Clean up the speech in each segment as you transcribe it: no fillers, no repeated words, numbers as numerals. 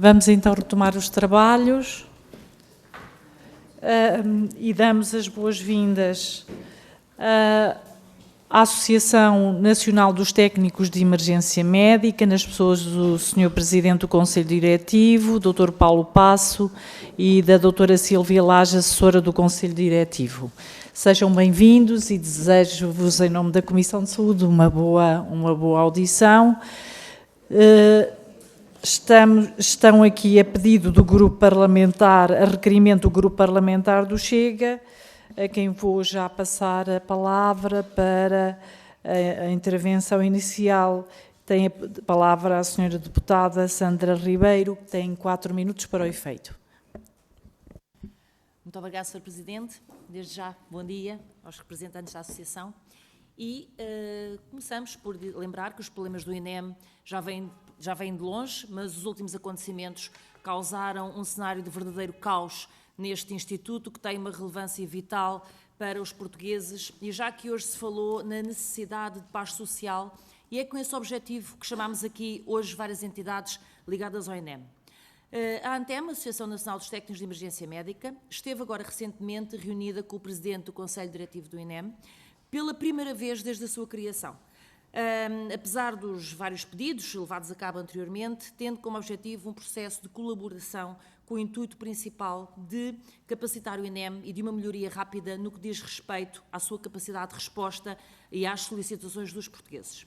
Vamos então retomar os trabalhos e damos as boas-vindas à Associação Nacional dos Técnicos de Emergência Médica, nas pessoas do Sr. Presidente do Conselho Diretivo, Dr. Paulo Passo, e da Dra. Silvia Lage, assessora do Conselho Diretivo. Sejam bem-vindos e desejo-vos, em nome da Comissão de Saúde, uma boa audição. Estão aqui a pedido do Grupo Parlamentar, a requerimento do Grupo Parlamentar do Chega, a quem vou já passar a palavra para a intervenção inicial. Tem a palavra a Sra. Deputada Sandra Ribeiro, que tem 4 minutos para o efeito. Muito obrigada, Sr. Presidente. Desde já, bom dia aos representantes da Associação. E começamos por lembrar que os problemas do INEM já vêm de longe, mas os últimos acontecimentos causaram um cenário de verdadeiro caos neste Instituto, que tem uma relevância vital para os portugueses, e já que hoje se falou na necessidade de paz social, e é com esse objetivo que chamamos aqui hoje várias entidades ligadas ao INEM. A ANTEM, Associação Nacional dos Técnicos de Emergência Médica, esteve agora recentemente reunida com o Presidente do Conselho Diretivo do INEM, pela primeira vez desde a sua criação. Apesar dos vários pedidos levados a cabo anteriormente, tendo como objetivo um processo de colaboração com o intuito principal de capacitar o INEM e de uma melhoria rápida no que diz respeito à sua capacidade de resposta e às solicitações dos portugueses.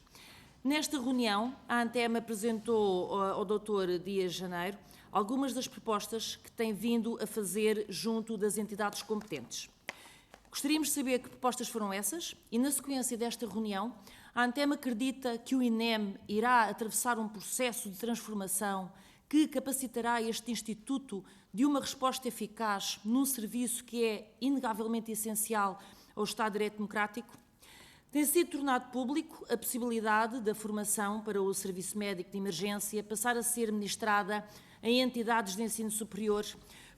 Nesta reunião, a ANTEM apresentou ao Dr. Dias Janeiro algumas das propostas que tem vindo a fazer junto das entidades competentes. Gostaríamos de saber que propostas foram essas e, na sequência desta reunião, a ANTEM acredita que o INEM irá atravessar um processo de transformação que capacitará este Instituto de uma resposta eficaz num serviço que é inegavelmente essencial ao Estado de Direito Democrático. Tem sido tornado público a possibilidade da formação para o Serviço Médico de Emergência passar a ser ministrada em entidades de ensino superior,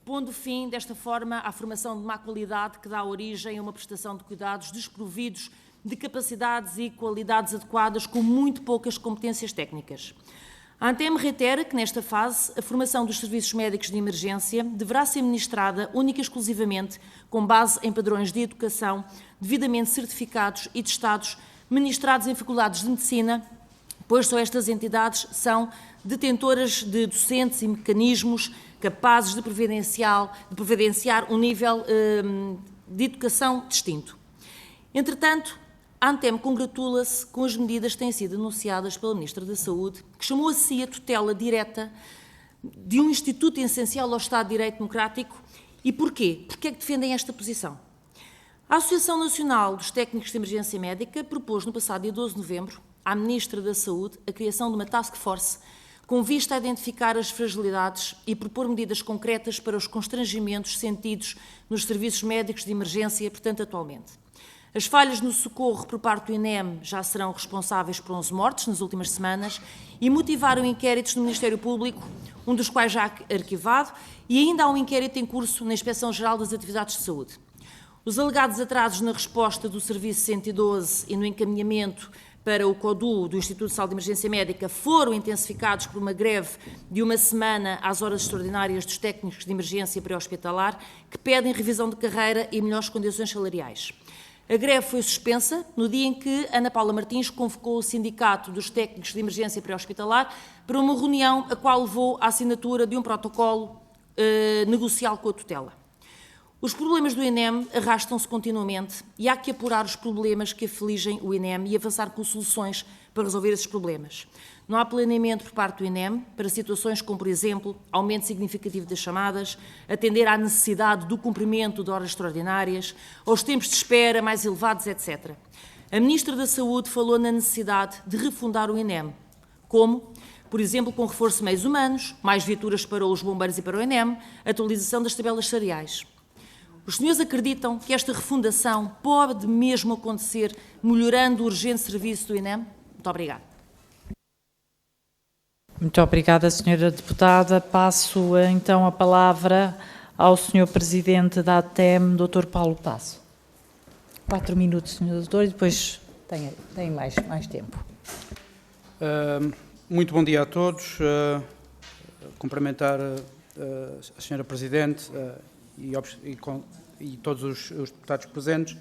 pondo fim, desta forma, à formação de má qualidade que dá origem a uma prestação de cuidados desprovidos de capacidades e qualidades adequadas, com muito poucas competências técnicas. A ANTEM reitera que, nesta fase, a formação dos serviços médicos de emergência deverá ser ministrada única e exclusivamente com base em padrões de educação devidamente certificados e testados, ministrados em faculdades de medicina, pois só estas entidades são detentoras de docentes e mecanismos capazes de providenciar um nível de educação distinto. Entretanto, a ANTEM congratula-se com as medidas que têm sido anunciadas pela Ministra da Saúde, que chamou a si a tutela direta de um instituto essencial ao Estado de Direito Democrático. E porquê? Porquê é que defendem esta posição? A Associação Nacional dos Técnicos de Emergência Médica propôs no passado dia 12 de novembro à Ministra da Saúde a criação de uma task force com vista a identificar as fragilidades e propor medidas concretas para os constrangimentos sentidos nos serviços médicos de emergência, portanto, atualmente. As falhas no socorro por parte do INEM já serão responsáveis por 11 mortes nas últimas semanas e motivaram inquéritos no Ministério Público, um dos quais já arquivado, e ainda há um inquérito em curso na Inspeção-Geral das Atividades de Saúde. Os alegados atrasos na resposta do Serviço 112 e no encaminhamento para o CODU do Instituto de Saúde de Emergência Médica foram intensificados por uma greve de uma semana às horas extraordinárias dos técnicos de emergência pré-hospitalar, que pedem revisão de carreira e melhores condições salariais. A greve foi suspensa no dia em que Ana Paula Martins convocou o Sindicato dos Técnicos de Emergência Pré-Hospitalar para uma reunião a qual levou à assinatura de um protocolo negocial com a tutela. Os problemas do INEM arrastam-se continuamente e há que apurar os problemas que afligem o INEM e avançar com soluções para resolver esses problemas. Não há planeamento por parte do INEM para situações como, por exemplo, aumento significativo das chamadas, atender à necessidade do cumprimento de horas extraordinárias, aos tempos de espera mais elevados, etc. A Ministra da Saúde falou na necessidade de refundar o INEM. Como? Por exemplo, com reforço de meios humanos, mais viaturas para os bombeiros e para o INEM, atualização das tabelas salariais. Os senhores acreditam que esta refundação pode mesmo acontecer melhorando o urgente serviço do INEM? Muito obrigada. Muito obrigada, Sra. Deputada. Passo então a palavra ao Sr. Presidente da ATEM, Dr. Paulo Passo. 4 minutos, Sr. Doutor, e depois tem mais tempo. Muito bom dia a todos. cumprimentar a Sra. Presidente e todos os deputados presentes.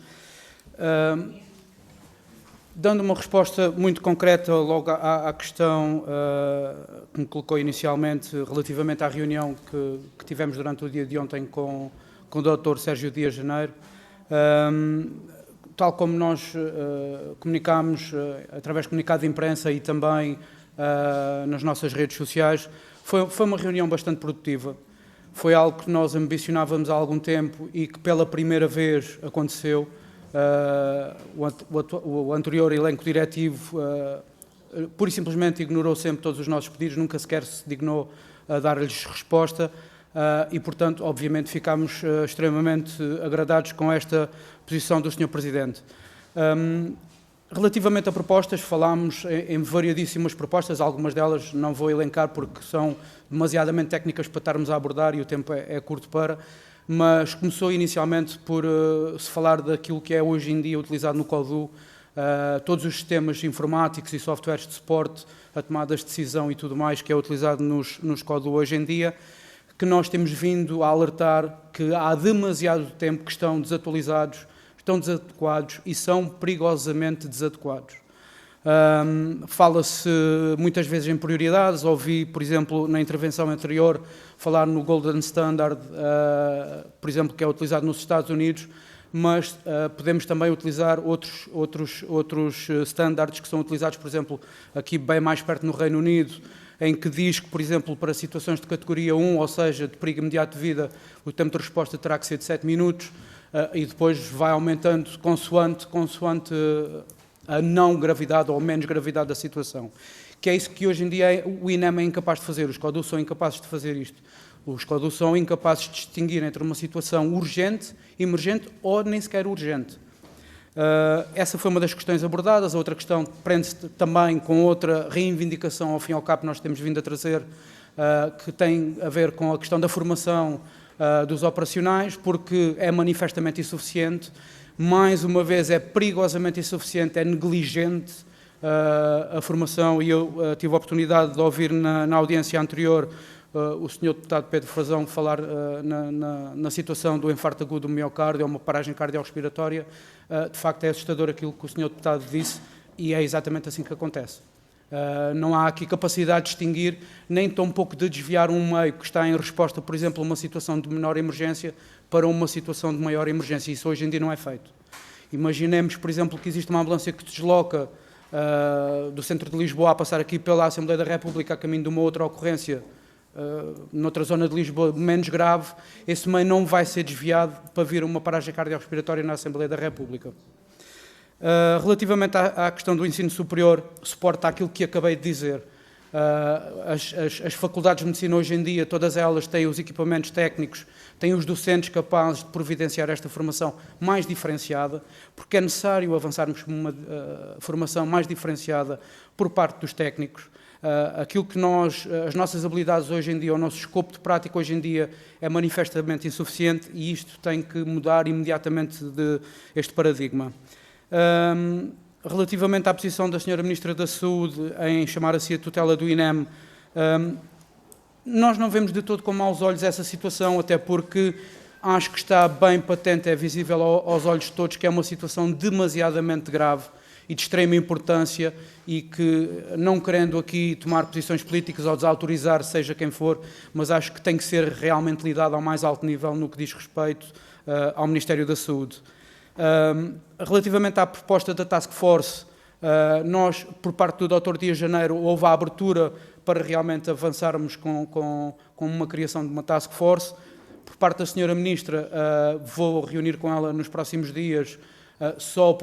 Dando uma resposta muito concreta logo à questão que me colocou inicialmente relativamente à reunião que tivemos durante o dia de ontem com o Dr. Sérgio Dias Janeiro, tal como nós comunicámos através de comunicado de imprensa e também nas nossas redes sociais, foi uma reunião bastante produtiva. Foi algo que nós ambicionávamos há algum tempo e que pela primeira vez aconteceu. O anterior elenco diretivo pura e simplesmente ignorou sempre todos os nossos pedidos, nunca sequer se dignou a dar-lhes resposta e, portanto, obviamente ficámos extremamente agradados com esta posição do Sr. Presidente. Relativamente a propostas, falámos em variadíssimas propostas, algumas delas não vou elencar porque são demasiadamente técnicas para estarmos a abordar e o tempo é curto para, mas começou inicialmente por se falar daquilo que é hoje em dia utilizado no CODU, todos os sistemas informáticos e softwares de suporte, a tomadas de decisão e tudo mais que é utilizado nos CODU hoje em dia, que nós temos vindo a alertar que há demasiado tempo que estão desatualizados, estão desadequados e são perigosamente desadequados. Fala-se muitas vezes em prioridades, ouvi, por exemplo, na intervenção anterior, falar no Golden Standard, por exemplo, que é utilizado nos Estados Unidos, mas podemos também utilizar outros standards que são utilizados, por exemplo, aqui bem mais perto no Reino Unido, em que diz que, por exemplo, para situações de categoria 1, ou seja, de perigo imediato de vida, o tempo de resposta terá que ser de 7 minutos, e depois vai aumentando consoante a não gravidade ou menos gravidade da situação. Que é isso que hoje em dia o INEM é incapaz de fazer, os CODU são incapazes de fazer isto. Os CODU são incapazes de distinguir entre uma situação urgente, emergente ou nem sequer urgente. Essa foi uma das questões abordadas. A outra questão prende-se também com outra reivindicação, ao fim e ao cabo, nós temos vindo a trazer, que tem a ver com a questão da formação dos operacionais, porque é manifestamente insuficiente. Mais uma vez, é perigosamente insuficiente, é negligente a formação, e eu tive a oportunidade de ouvir na audiência anterior o Sr. Deputado Pedro Frazão falar na situação do infarto agudo do miocárdio, uma paragem cardiorrespiratória. De facto, é assustador aquilo que o Sr. Deputado disse e é exatamente assim que acontece. Não há aqui capacidade de distinguir, nem tão pouco de desviar um meio que está em resposta, por exemplo, a uma situação de menor emergência para uma situação de maior emergência. Isso hoje em dia não é feito. Imaginemos, por exemplo, que existe uma ambulância que desloca do centro de Lisboa a passar aqui pela Assembleia da República a caminho de uma outra ocorrência noutra zona de Lisboa menos grave. Esse meio não vai ser desviado para vir uma paragem cardiorrespiratória na Assembleia da República. Relativamente à questão do ensino superior, suporta aquilo que acabei de dizer. As faculdades de medicina hoje em dia, todas elas têm os equipamentos técnicos, têm os docentes capazes de providenciar esta formação mais diferenciada, porque é necessário avançarmos com uma formação mais diferenciada por parte dos técnicos. Aquilo que as nossas habilidades hoje em dia, o nosso escopo de prática hoje em dia é manifestamente insuficiente e isto tem que mudar imediatamente este paradigma. Relativamente à posição da Sra. Ministra da Saúde em chamar a si a tutela do INEM, nós não vemos de todo com maus olhos essa situação, até porque acho que está bem patente, é visível aos olhos de todos que é uma situação demasiadamente grave e de extrema importância e que, não querendo aqui tomar posições políticas ou desautorizar seja quem for, mas acho que tem que ser realmente lidado ao mais alto nível no que diz respeito ao Ministério da Saúde. Relativamente à proposta da Task Force, nós, por parte do Dr. Dias Janeiro, houve a abertura para realmente avançarmos com uma criação de uma Task Force. Por parte da Sra. Ministra, vou reunir com ela nos próximos dias. Só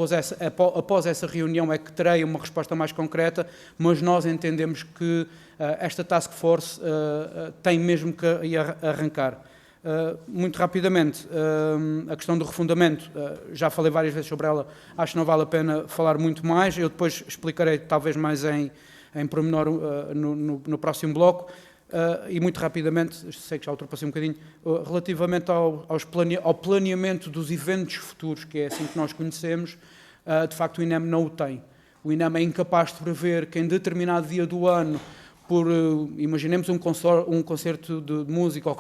após essa reunião é que terei uma resposta mais concreta, mas nós entendemos que esta Task Force tem mesmo que arrancar. Muito rapidamente, a questão do refundamento, já falei várias vezes sobre ela, acho que não vale a pena falar muito mais, eu depois explicarei talvez mais em pormenor no próximo bloco. E muito rapidamente, sei que já ultrapassei um bocadinho, relativamente ao planeamento dos eventos futuros, que é assim que nós conhecemos, de facto o INEM não o tem. O INEM é incapaz de prever que em determinado dia do ano imaginemos um concerto de música, ou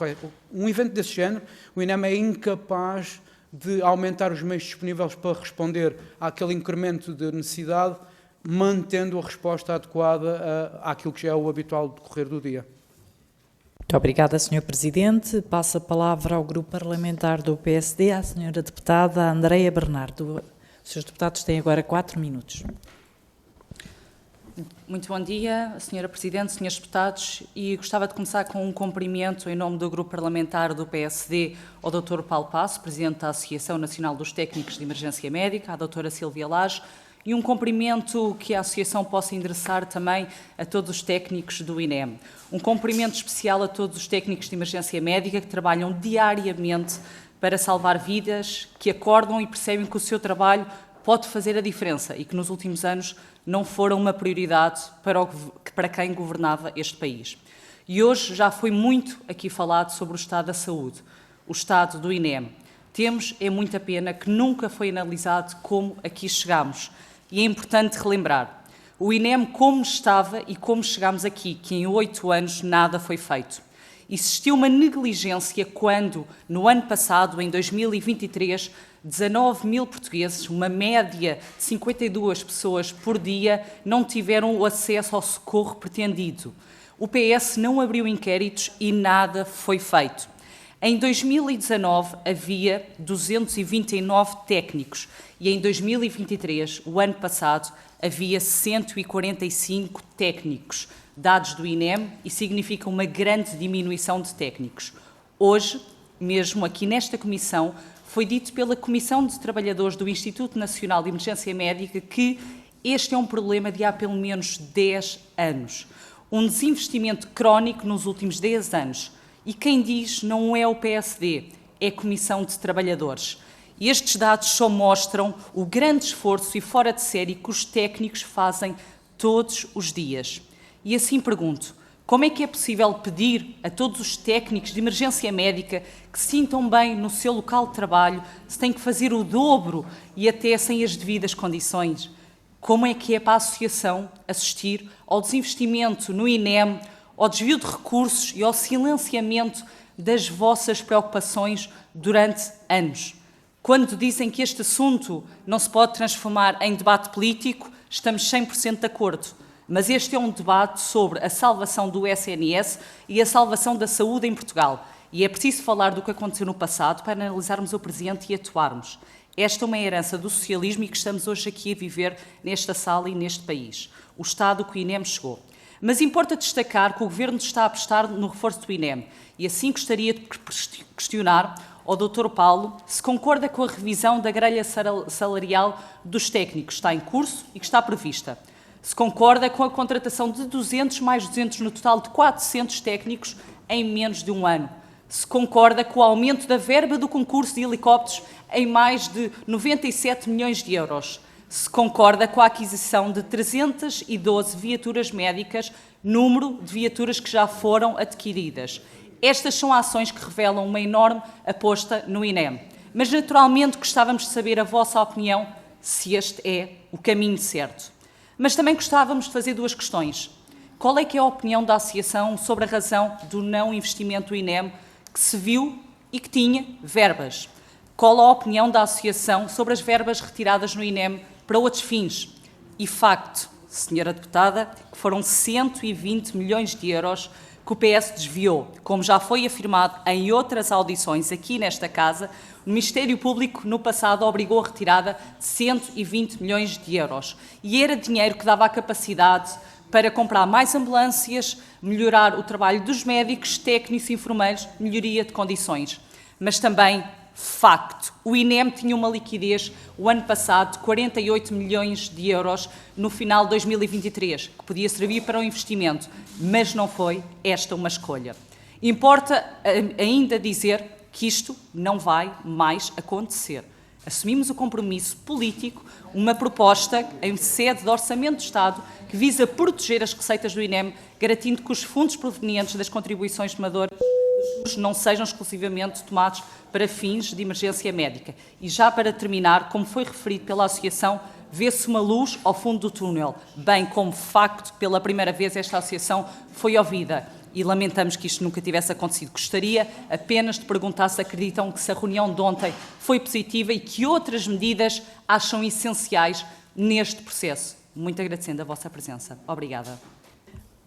um evento desse género, o INEM é incapaz de aumentar os meios disponíveis para responder àquele incremento de necessidade, mantendo a resposta adequada àquilo que já é o habitual decorrer do dia. Muito obrigada, Sr. Presidente. Passo a palavra ao Grupo Parlamentar do PSD, à Sra. Deputada Andreia Bernardo. Os seus deputados têm agora 4 minutos. Muito bom dia, Sra. Presidente, Srs. Deputados, e gostava de começar com um cumprimento em nome do Grupo Parlamentar do PSD ao Dr. Paulo Passo, Presidente da Associação Nacional dos Técnicos de Emergência Médica, à Dra. Sílvia Lage, e um cumprimento que a Associação possa endereçar também a todos os técnicos do INEM. Um cumprimento especial a todos os técnicos de Emergência Médica que trabalham diariamente para salvar vidas, que acordam e percebem que o seu trabalho pode fazer a diferença e que nos últimos anos não foram uma prioridade para quem governava este país. E hoje já foi muito aqui falado sobre o estado da saúde, o estado do INEM. Temos, é muita pena, que nunca foi analisado como aqui chegámos. E é importante relembrar, o INEM como estava e como chegámos aqui, que em 8 anos nada foi feito. Existiu uma negligência quando, no ano passado, em 2023, 19 mil portugueses, uma média de 52 pessoas por dia, não tiveram o acesso ao socorro pretendido. O PS não abriu inquéritos e nada foi feito. Em 2019 havia 229 técnicos e em 2023, o ano passado, havia 145 técnicos, dados do INEM, e significa uma grande diminuição de técnicos. Hoje, mesmo aqui nesta comissão, foi dito pela Comissão de Trabalhadores do Instituto Nacional de Emergência Médica que este é um problema de há pelo menos 10 anos. Um desinvestimento crónico nos últimos 10 anos. E quem diz não é o PSD, é a Comissão de Trabalhadores. E estes dados só mostram o grande esforço e fora de série que os técnicos fazem todos os dias. E assim pergunto, como é que é possível pedir a todos os técnicos de emergência médica que se sintam bem no seu local de trabalho, se têm que fazer o dobro e até sem as devidas condições? Como é que é para a Associação assistir ao desinvestimento no INEM, ao desvio de recursos e ao silenciamento das vossas preocupações durante anos? Quando dizem que este assunto não se pode transformar em debate político, estamos 100% de acordo. Mas este é um debate sobre a salvação do SNS e a salvação da saúde em Portugal. E é preciso falar do que aconteceu no passado para analisarmos o presente e atuarmos. Esta é uma herança do socialismo e que estamos hoje aqui a viver nesta sala e neste país. O estado que o INEM chegou. Mas importa destacar que o Governo está a apostar no reforço do INEM. E assim gostaria de questionar ao Dr. Paulo se concorda com a revisão da grelha salarial dos técnicos, que está em curso e que está prevista. Se concorda com a contratação de 200 mais 200 no total de 400 técnicos em menos de um ano. Se concorda com o aumento da verba do concurso de helicópteros em mais de 97 milhões de euros. Se concorda com a aquisição de 312 viaturas médicas, número de viaturas que já foram adquiridas. Estas são ações que revelam uma enorme aposta no INEM. Mas naturalmente gostávamos de saber a vossa opinião se este é o caminho certo. Mas também gostávamos de fazer 2 questões. Qual é que é a opinião da Associação sobre a razão do não investimento do INEM, que se viu e que tinha verbas? Qual a opinião da Associação sobre as verbas retiradas no INEM para outros fins? E facto, Sra. Deputada, que foram 120 milhões de euros que o PS desviou. Como já foi afirmado em outras audições aqui nesta Casa, o Ministério Público, no passado, obrigou a retirada de 120 milhões de euros. E era dinheiro que dava a capacidade para comprar mais ambulâncias, melhorar o trabalho dos médicos, técnicos e enfermeiros, melhoria de condições. Mas também, facto, o INEM tinha uma liquidez, o ano passado, de 48 milhões de euros no final de 2023, que podia servir para o investimento, mas não foi esta uma escolha. Importa ainda dizer que isto não vai mais acontecer. Assumimos o compromisso político, uma proposta em sede de Orçamento de Estado que visa proteger as receitas do INEM, garantindo que os fundos provenientes das contribuições tomadoras não sejam exclusivamente tomados para fins de emergência médica. E já para terminar, como foi referido pela Associação, vê-se uma luz ao fundo do túnel, bem como facto que pela primeira vez esta associação foi ouvida. E lamentamos que isto nunca tivesse acontecido. Gostaria apenas de perguntar se acreditam que se a reunião de ontem foi positiva e que outras medidas acham essenciais neste processo. Muito agradecendo a vossa presença. Obrigada.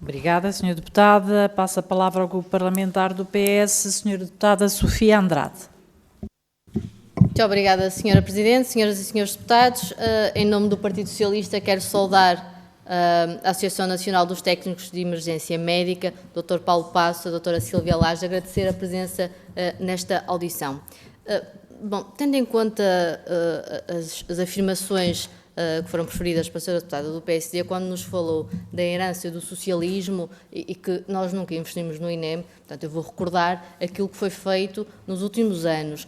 Obrigada, Sra. Deputada. Passo a palavra ao Grupo Parlamentar do PS, Sra. Deputada Sofia Andrade. Muito obrigada, Sra. Presidente, senhoras e senhores deputados. Em nome do Partido Socialista, quero saudar a Associação Nacional dos Técnicos de Emergência Médica, Dr. Paulo Passo, a doutora Silvia Laje, agradecer a presença nesta audição. Bom, tendo em conta as afirmações que foram preferidas para a senhora deputada do PSD, quando nos falou da herança do socialismo e que nós nunca investimos no INEM, portanto, eu vou recordar aquilo que foi feito nos últimos anos.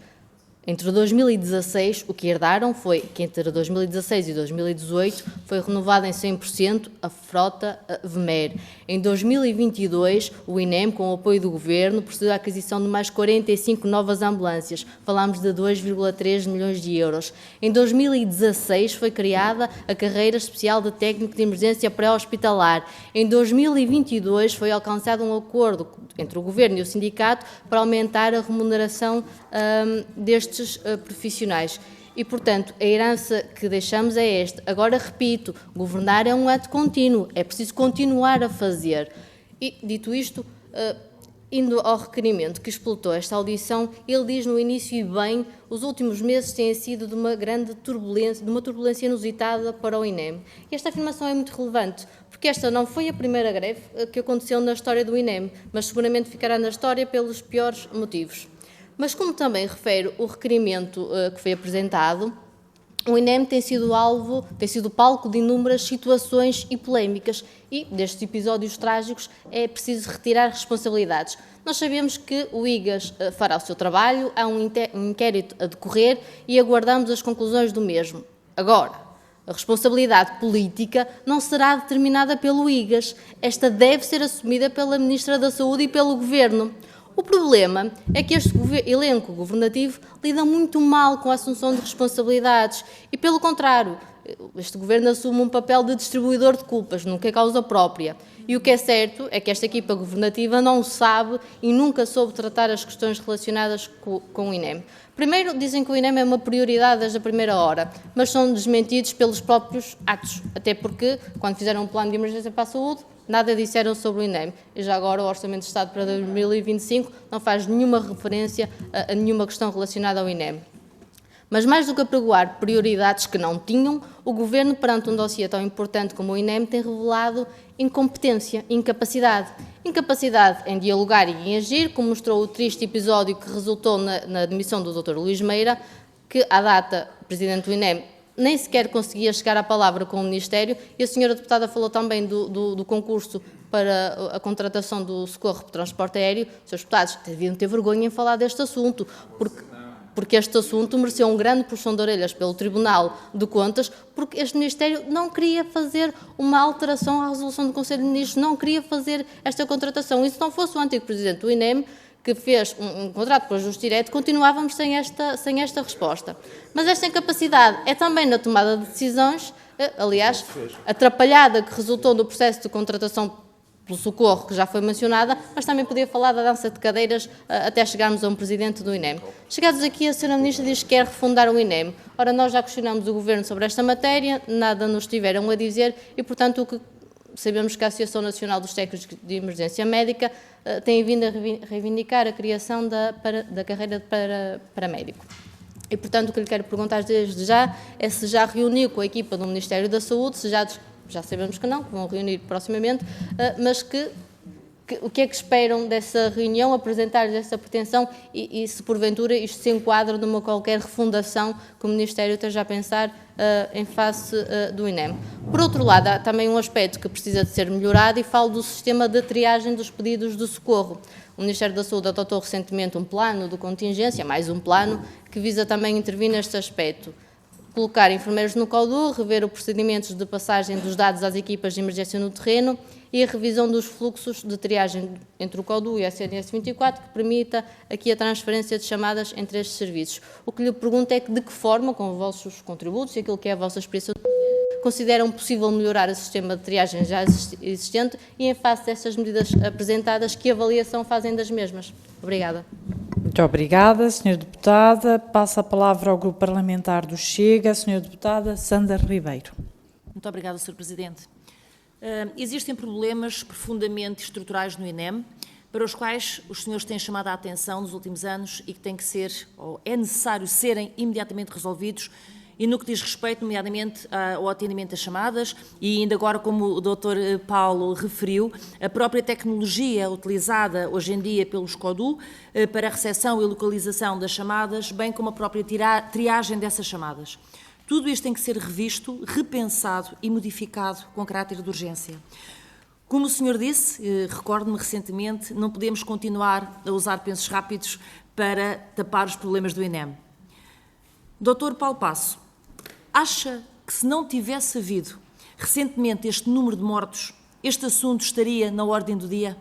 Entre 2016, o que herdaram foi que entre 2016 e 2018 foi renovada em 100% a frota VMER. Em 2022, o INEM, com o apoio do Governo, procedeu à aquisição de mais 45 novas ambulâncias. Falámos de 2,3 milhões de euros. Em 2016 foi criada a carreira especial de técnico de emergência pré-hospitalar. Em 2022 foi alcançado um acordo entre o Governo e o sindicato para aumentar a remuneração destes profissionais. E, portanto, a herança que deixamos é esta. Agora, repito, governar é um ato contínuo, é preciso continuar a fazer. E, dito isto, indo ao requerimento que explotou esta audição, ele diz no início, e bem, os últimos meses têm sido de uma grande turbulência, de uma turbulência inusitada para o INEM. E esta afirmação é muito relevante, porque esta não foi a primeira greve que aconteceu na história do INEM, mas seguramente ficará na história pelos piores motivos. Mas, como também refere o requerimento que foi apresentado, o INEM tem sido palco de inúmeras situações e polémicas e, destes episódios trágicos, é preciso retirar responsabilidades. Nós sabemos que o IGAS fará o seu trabalho, há um inquérito a decorrer e aguardamos as conclusões do mesmo. Agora, a responsabilidade política não será determinada pelo IGAS. Esta deve ser assumida pela Ministra da Saúde e pelo Governo. O problema é que este elenco governativo lida muito mal com a assunção de responsabilidades e, pelo contrário, este Governo assume um papel de distribuidor de culpas, nunca é causa própria. E o que é certo é que esta equipa governativa não sabe e nunca soube tratar as questões relacionadas com o INEM. Primeiro, dizem que o INEM é uma prioridade desde a primeira hora, mas são desmentidos pelos próprios atos, até porque, quando fizeram um plano de emergência para a saúde, nada disseram sobre o INEM. E já agora o Orçamento de Estado para 2025 não faz nenhuma referência a nenhuma questão relacionada ao INEM. Mas mais do que apregoar prioridades que não tinham, o Governo, perante um dossiê tão importante como o INEM, tem revelado incompetência, incapacidade. Incapacidade em dialogar e em agir, como mostrou o triste episódio que resultou na demissão do Dr. Luís Meira, que, à data, o Presidente do INEM nem sequer conseguia chegar à palavra com o Ministério, e a senhora deputada falou também do concurso para a contratação do socorro por transporte aéreo. Seus deputados deviam ter vergonha em falar deste assunto, porque este assunto mereceu um grande puxão de orelhas pelo Tribunal de Contas, porque este Ministério não queria fazer uma alteração à resolução do Conselho de Ministros, não queria fazer esta contratação. E se não fosse o antigo Presidente do INEM, que fez um contrato com a Justo Direto, continuávamos sem esta resposta. Mas esta incapacidade é também na tomada de decisões, aliás, atrapalhada que resultou do processo de contratação pelo socorro, que já foi mencionada, mas também podia falar da dança de cadeiras até chegarmos a um presidente do INEM. Chegados aqui, a senhora Ministra diz que quer refundar o INEM. Ora, nós já questionamos o Governo sobre esta matéria, nada nos tiveram a dizer e, portanto, o que sabemos que a Associação Nacional dos Técnicos de Emergência Médica tem vindo a reivindicar a criação da carreira de paramédico. E, portanto, o que lhe quero perguntar desde já é se já reuniu com a equipa do Ministério da Saúde, se já sabemos que não, que vão reunir proximamente, mas o que é que esperam dessa reunião, apresentar-lhes essa pretensão e se porventura isto se enquadra numa qualquer refundação que o Ministério esteja a pensar em face do INEM. Por outro lado, há também um aspecto que precisa de ser melhorado e falo do sistema de triagem dos pedidos de socorro. O Ministério da Saúde adotou recentemente um plano de contingência, mais um plano, que visa também intervir neste aspecto. Colocar enfermeiros no CODU, rever os procedimentos de passagem dos dados às equipas de emergência no terreno e a revisão dos fluxos de triagem entre o CODU e a SNS 24, que permita aqui a transferência de chamadas entre estes serviços. O que lhe pergunto é que, de que forma, com os vossos contributos e aquilo que é a vossa experiência, consideram possível melhorar o sistema de triagem já existente e, em face destas medidas apresentadas, que avaliação fazem das mesmas? Obrigada. Muito obrigada, Sra. Deputada. Passo a palavra ao Grupo Parlamentar do Chega, a Sra. Deputada Sandra Ribeiro. Muito obrigada, Sr. Presidente. Existem problemas profundamente estruturais no INEM, para os quais os senhores têm chamado a atenção nos últimos anos e que têm que ser, ou é necessário serem imediatamente resolvidos, e no que diz respeito, nomeadamente, ao atendimento das chamadas, e ainda agora, como o Dr. Paulo referiu, a própria tecnologia utilizada hoje em dia pelo SCODU para a recepção e localização das chamadas, bem como a própria triagem dessas chamadas. Tudo isto tem que ser revisto, repensado e modificado com caráter de urgência. Como o senhor disse, recordo-me recentemente, não podemos continuar a usar pensos rápidos para tapar os problemas do INEM. Dr. Paulo Passo, acha que se não tivesse havido recentemente este número de mortos, este assunto estaria na ordem do dia?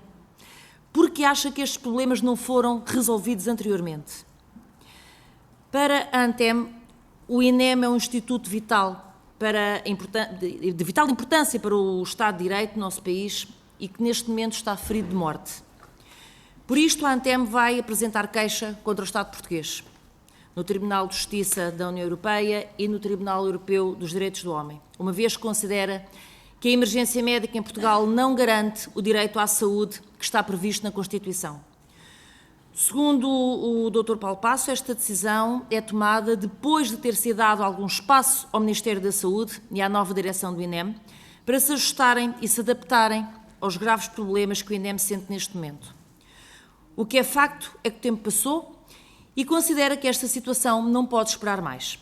Por que acha que estes problemas não foram resolvidos anteriormente? Para a ANTEM, o INEM é um instituto vital de vital importância para o Estado de Direito do nosso país e que neste momento está ferido de morte. Por isto, a ANTEM vai apresentar queixa contra o Estado português, no Tribunal de Justiça da União Europeia e no Tribunal Europeu dos Direitos do Homem, uma vez que considera que a emergência médica em Portugal não garante o direito à saúde que está previsto na Constituição. Segundo o Dr. Paulo Passo, esta decisão é tomada depois de ter sido dado algum espaço ao Ministério da Saúde e à nova direção do INEM para se ajustarem e se adaptarem aos graves problemas que o INEM sente neste momento. O que é facto é que o tempo passou e considera que esta situação não pode esperar mais.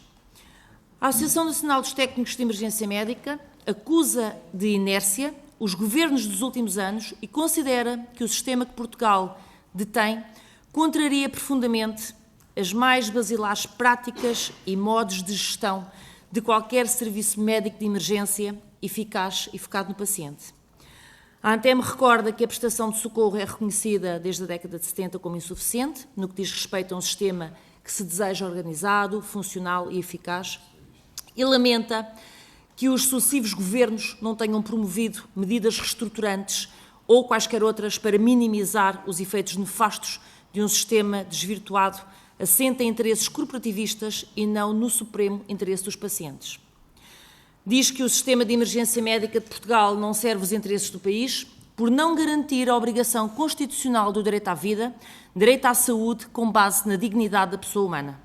A Associação Nacional dos Técnicos de Emergência Médica acusa de inércia os governos dos últimos anos e considera que o sistema que Portugal detém contraria profundamente as mais basilares práticas e modos de gestão de qualquer serviço médico de emergência eficaz e focado no paciente. A ANTEM recorda que a prestação de socorro é reconhecida desde a década de 70 como insuficiente, no que diz respeito a um sistema que se deseja organizado, funcional e eficaz, e lamenta que os sucessivos governos não tenham promovido medidas reestruturantes ou quaisquer outras para minimizar os efeitos nefastos de um sistema desvirtuado, assente em interesses corporativistas e não no supremo interesse dos pacientes. Diz que o sistema de emergência médica de Portugal não serve os interesses do país por não garantir a obrigação constitucional do direito à vida, direito à saúde com base na dignidade da pessoa humana.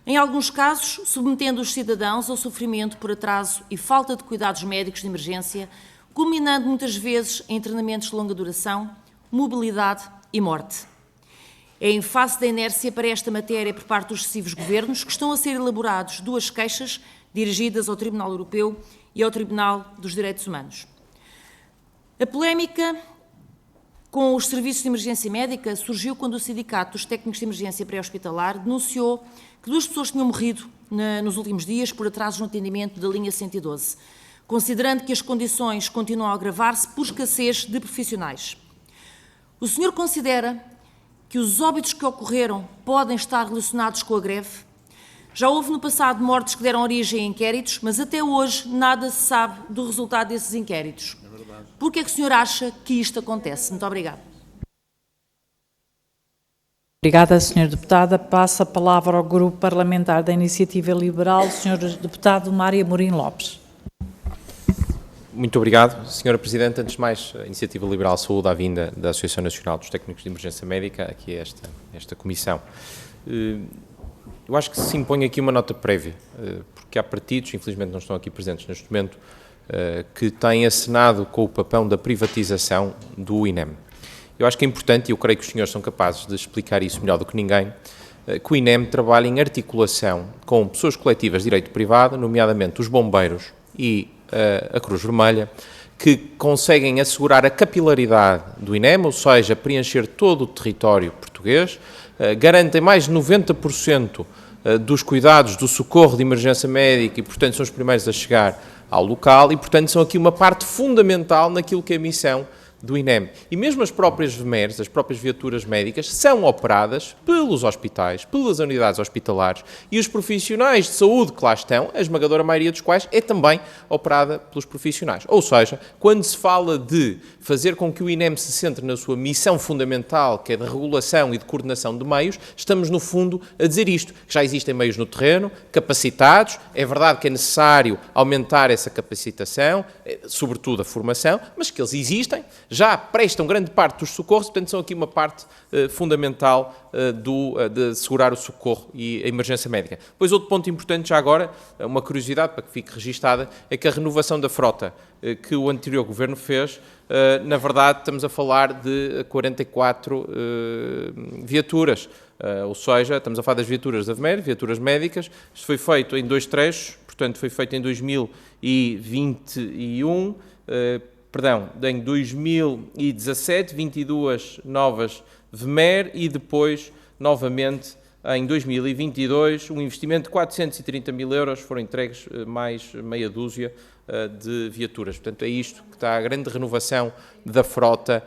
Em alguns casos, submetendo os cidadãos ao sofrimento por atraso e falta de cuidados médicos de emergência, culminando muitas vezes em internamentos de longa duração, mobilidade e morte. É em face da inércia para esta matéria por parte dos sucessivos governos que estão a ser elaboradas duas queixas dirigidas ao Tribunal Europeu e ao Tribunal dos Direitos Humanos. A polémica com os serviços de emergência médica surgiu quando o Sindicato dos Técnicos de Emergência Pré-Hospitalar denunciou que 2 pessoas tinham morrido nos últimos dias por atrasos no atendimento da linha 112, considerando que as condições continuam a agravar-se por escassez de profissionais. O senhor considera que os óbitos que ocorreram podem estar relacionados com a greve? Já houve no passado mortes que deram origem a inquéritos, mas até hoje nada se sabe do resultado desses inquéritos. É verdade. Por que é que o senhor acha que isto acontece? Muito obrigada. Obrigada, Sra. Deputada. Passo a palavra ao Grupo Parlamentar da Iniciativa Liberal, Sr. Deputado Mário Amorim Lopes. Muito obrigado, Sra. Presidente. Antes de mais, a Iniciativa Liberal saúda a vinda da Associação Nacional dos Técnicos de Emergência Médica, aqui a esta comissão. Eu acho que se impõe aqui uma nota prévia, porque há partidos, infelizmente não estão aqui presentes neste momento, que têm acenado com o papel da privatização do INEM. Eu acho que é importante, e eu creio que os senhores são capazes de explicar isso melhor do que ninguém, que o INEM trabalha em articulação com pessoas coletivas de direito privado, nomeadamente os bombeiros e a Cruz Vermelha, que conseguem assegurar a capilaridade do INEM, ou seja, preencher todo o território português, garantem mais de 90% dos cuidados do socorro de emergência médica e, portanto, são os primeiros a chegar ao local e, portanto, são aqui uma parte fundamental naquilo que é a missão do INEM. E mesmo as próprias VMERs, as próprias viaturas médicas, são operadas pelos hospitais, pelas unidades hospitalares, e os profissionais de saúde que lá estão, a esmagadora maioria dos quais é também operada pelos profissionais. Ou seja, quando se fala de fazer com que o INEM se centre na sua missão fundamental, que é de regulação e de coordenação de meios, estamos, no fundo, a dizer isto, que já existem meios no terreno, capacitados, é verdade que é necessário aumentar essa capacitação, sobretudo a formação, mas que eles existem, já prestam grande parte dos socorros, portanto são aqui uma parte fundamental de assegurar o socorro e a emergência médica. Pois outro ponto importante já agora, uma curiosidade para que fique registada, é que a renovação da frota que o anterior governo fez, na verdade estamos a falar de 44 viaturas, ou seja, estamos a falar das viaturas da VMER, viaturas médicas. Isto foi feito em 2 trechos, portanto foi feito em 2021, em 2017, 22 novas VMER e depois, novamente, em 2022, um investimento de 430 mil euros, foram entregues mais meia dúzia de viaturas. Portanto, é isto que está a grande renovação da frota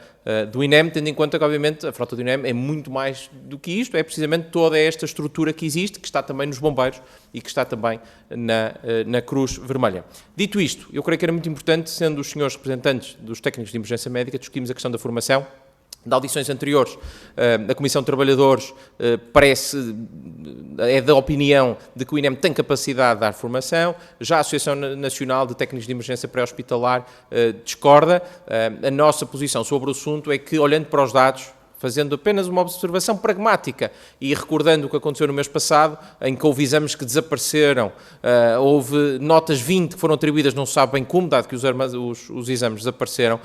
do INEM, tendo em conta que, obviamente, a frota do INEM é muito mais do que isto, é precisamente toda esta estrutura que existe, que está também nos bombeiros e que está também na Cruz Vermelha. Dito isto, eu creio que era muito importante, sendo os senhores representantes dos técnicos de emergência médica, discutimos a questão da formação. De audições anteriores, a Comissão de Trabalhadores é da opinião de que o INEM tem capacidade de dar formação, já a Associação Nacional de Técnicos de Emergência Pré-Hospitalar discorda. A nossa posição sobre o assunto é que, olhando para os dados, fazendo apenas uma observação pragmática e recordando o que aconteceu no mês passado, em que houve exames que desapareceram, houve notas 20 que foram atribuídas, não se sabe bem como, dado que os exames desapareceram,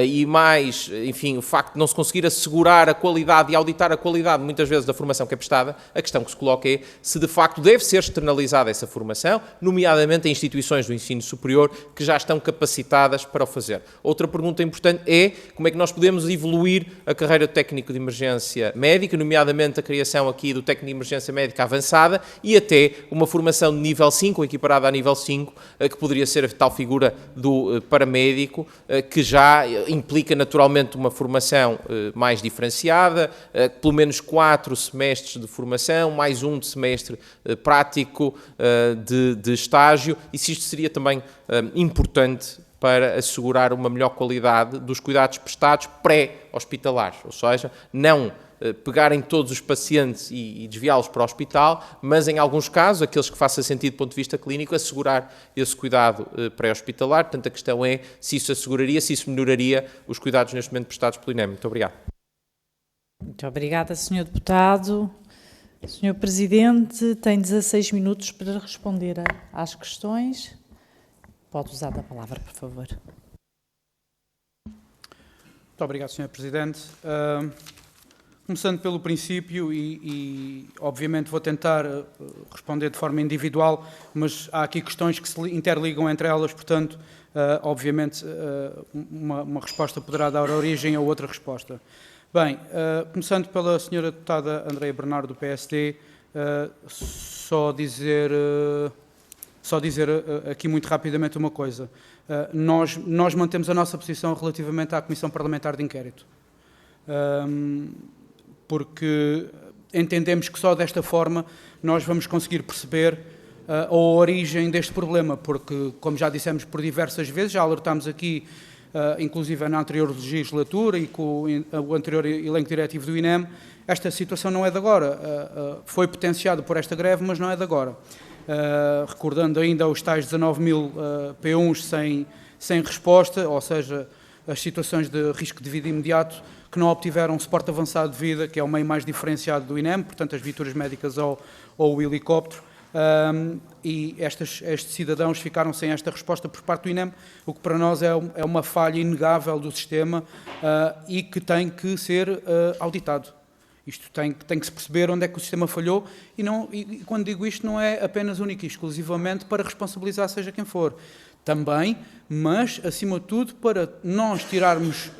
e mais, enfim, o facto de não se conseguir assegurar a qualidade e auditar a qualidade, muitas vezes, da formação que é prestada, a questão que se coloca é se de facto deve ser externalizada essa formação, nomeadamente em instituições do ensino superior que já estão capacitadas para o fazer. Outra pergunta importante é como é que nós podemos evoluir a carreira de técnico de emergência médica, nomeadamente a criação aqui do técnico de emergência médica avançada e até uma formação de nível 5, equiparada a nível 5, que poderia ser a tal figura do paramédico, que já implica naturalmente uma formação mais diferenciada, pelo menos 4 semestres de formação, mais um de semestre prático de estágio, e se isto seria também importante para assegurar uma melhor qualidade dos cuidados prestados pré-hospitalares, ou seja, não pegarem todos os pacientes e desviá-los para o hospital, mas em alguns casos, aqueles que façam sentido do ponto de vista clínico, assegurar esse cuidado pré-hospitalar. Portanto, a questão é se isso asseguraria, se isso melhoraria os cuidados neste momento prestados pelo INEM. Muito obrigado. Muito obrigada, Sr. Deputado. Sr. Presidente, tem 16 minutos para responder às questões. Pode usar da palavra, por favor. Muito obrigado, Sr. Presidente. Começando pelo princípio e obviamente vou tentar responder de forma individual, mas há aqui questões que se interligam entre elas, portanto, obviamente, uma resposta poderá dar origem a outra resposta. Bem, começando pela Sra. Deputada Andreia Bernardo, do PSD, só dizer aqui muito rapidamente uma coisa. Nós mantemos a nossa posição relativamente à Comissão Parlamentar de Inquérito, porque entendemos que só desta forma nós vamos conseguir perceber a origem deste problema, porque, como já dissemos por diversas vezes, já alertámos aqui, inclusive na anterior legislatura e com o anterior elenco diretivo do INEM, esta situação não é de agora. Foi potenciada por esta greve, mas não é de agora. Recordando ainda os tais 19.000 P1s sem resposta, ou seja, as situações de risco de vida imediato que não obtiveram suporte avançado de vida, que é o meio mais diferenciado do INEM, portanto as viaturas médicas ou o helicóptero, e estes cidadãos ficaram sem esta resposta por parte do INEM, o que para nós é uma falha inegável do sistema e que tem que ser auditado. Isto tem que se perceber onde é que o sistema falhou e quando digo isto não é apenas único e exclusivamente para responsabilizar seja quem for. Também, mas acima de tudo para nós tirarmos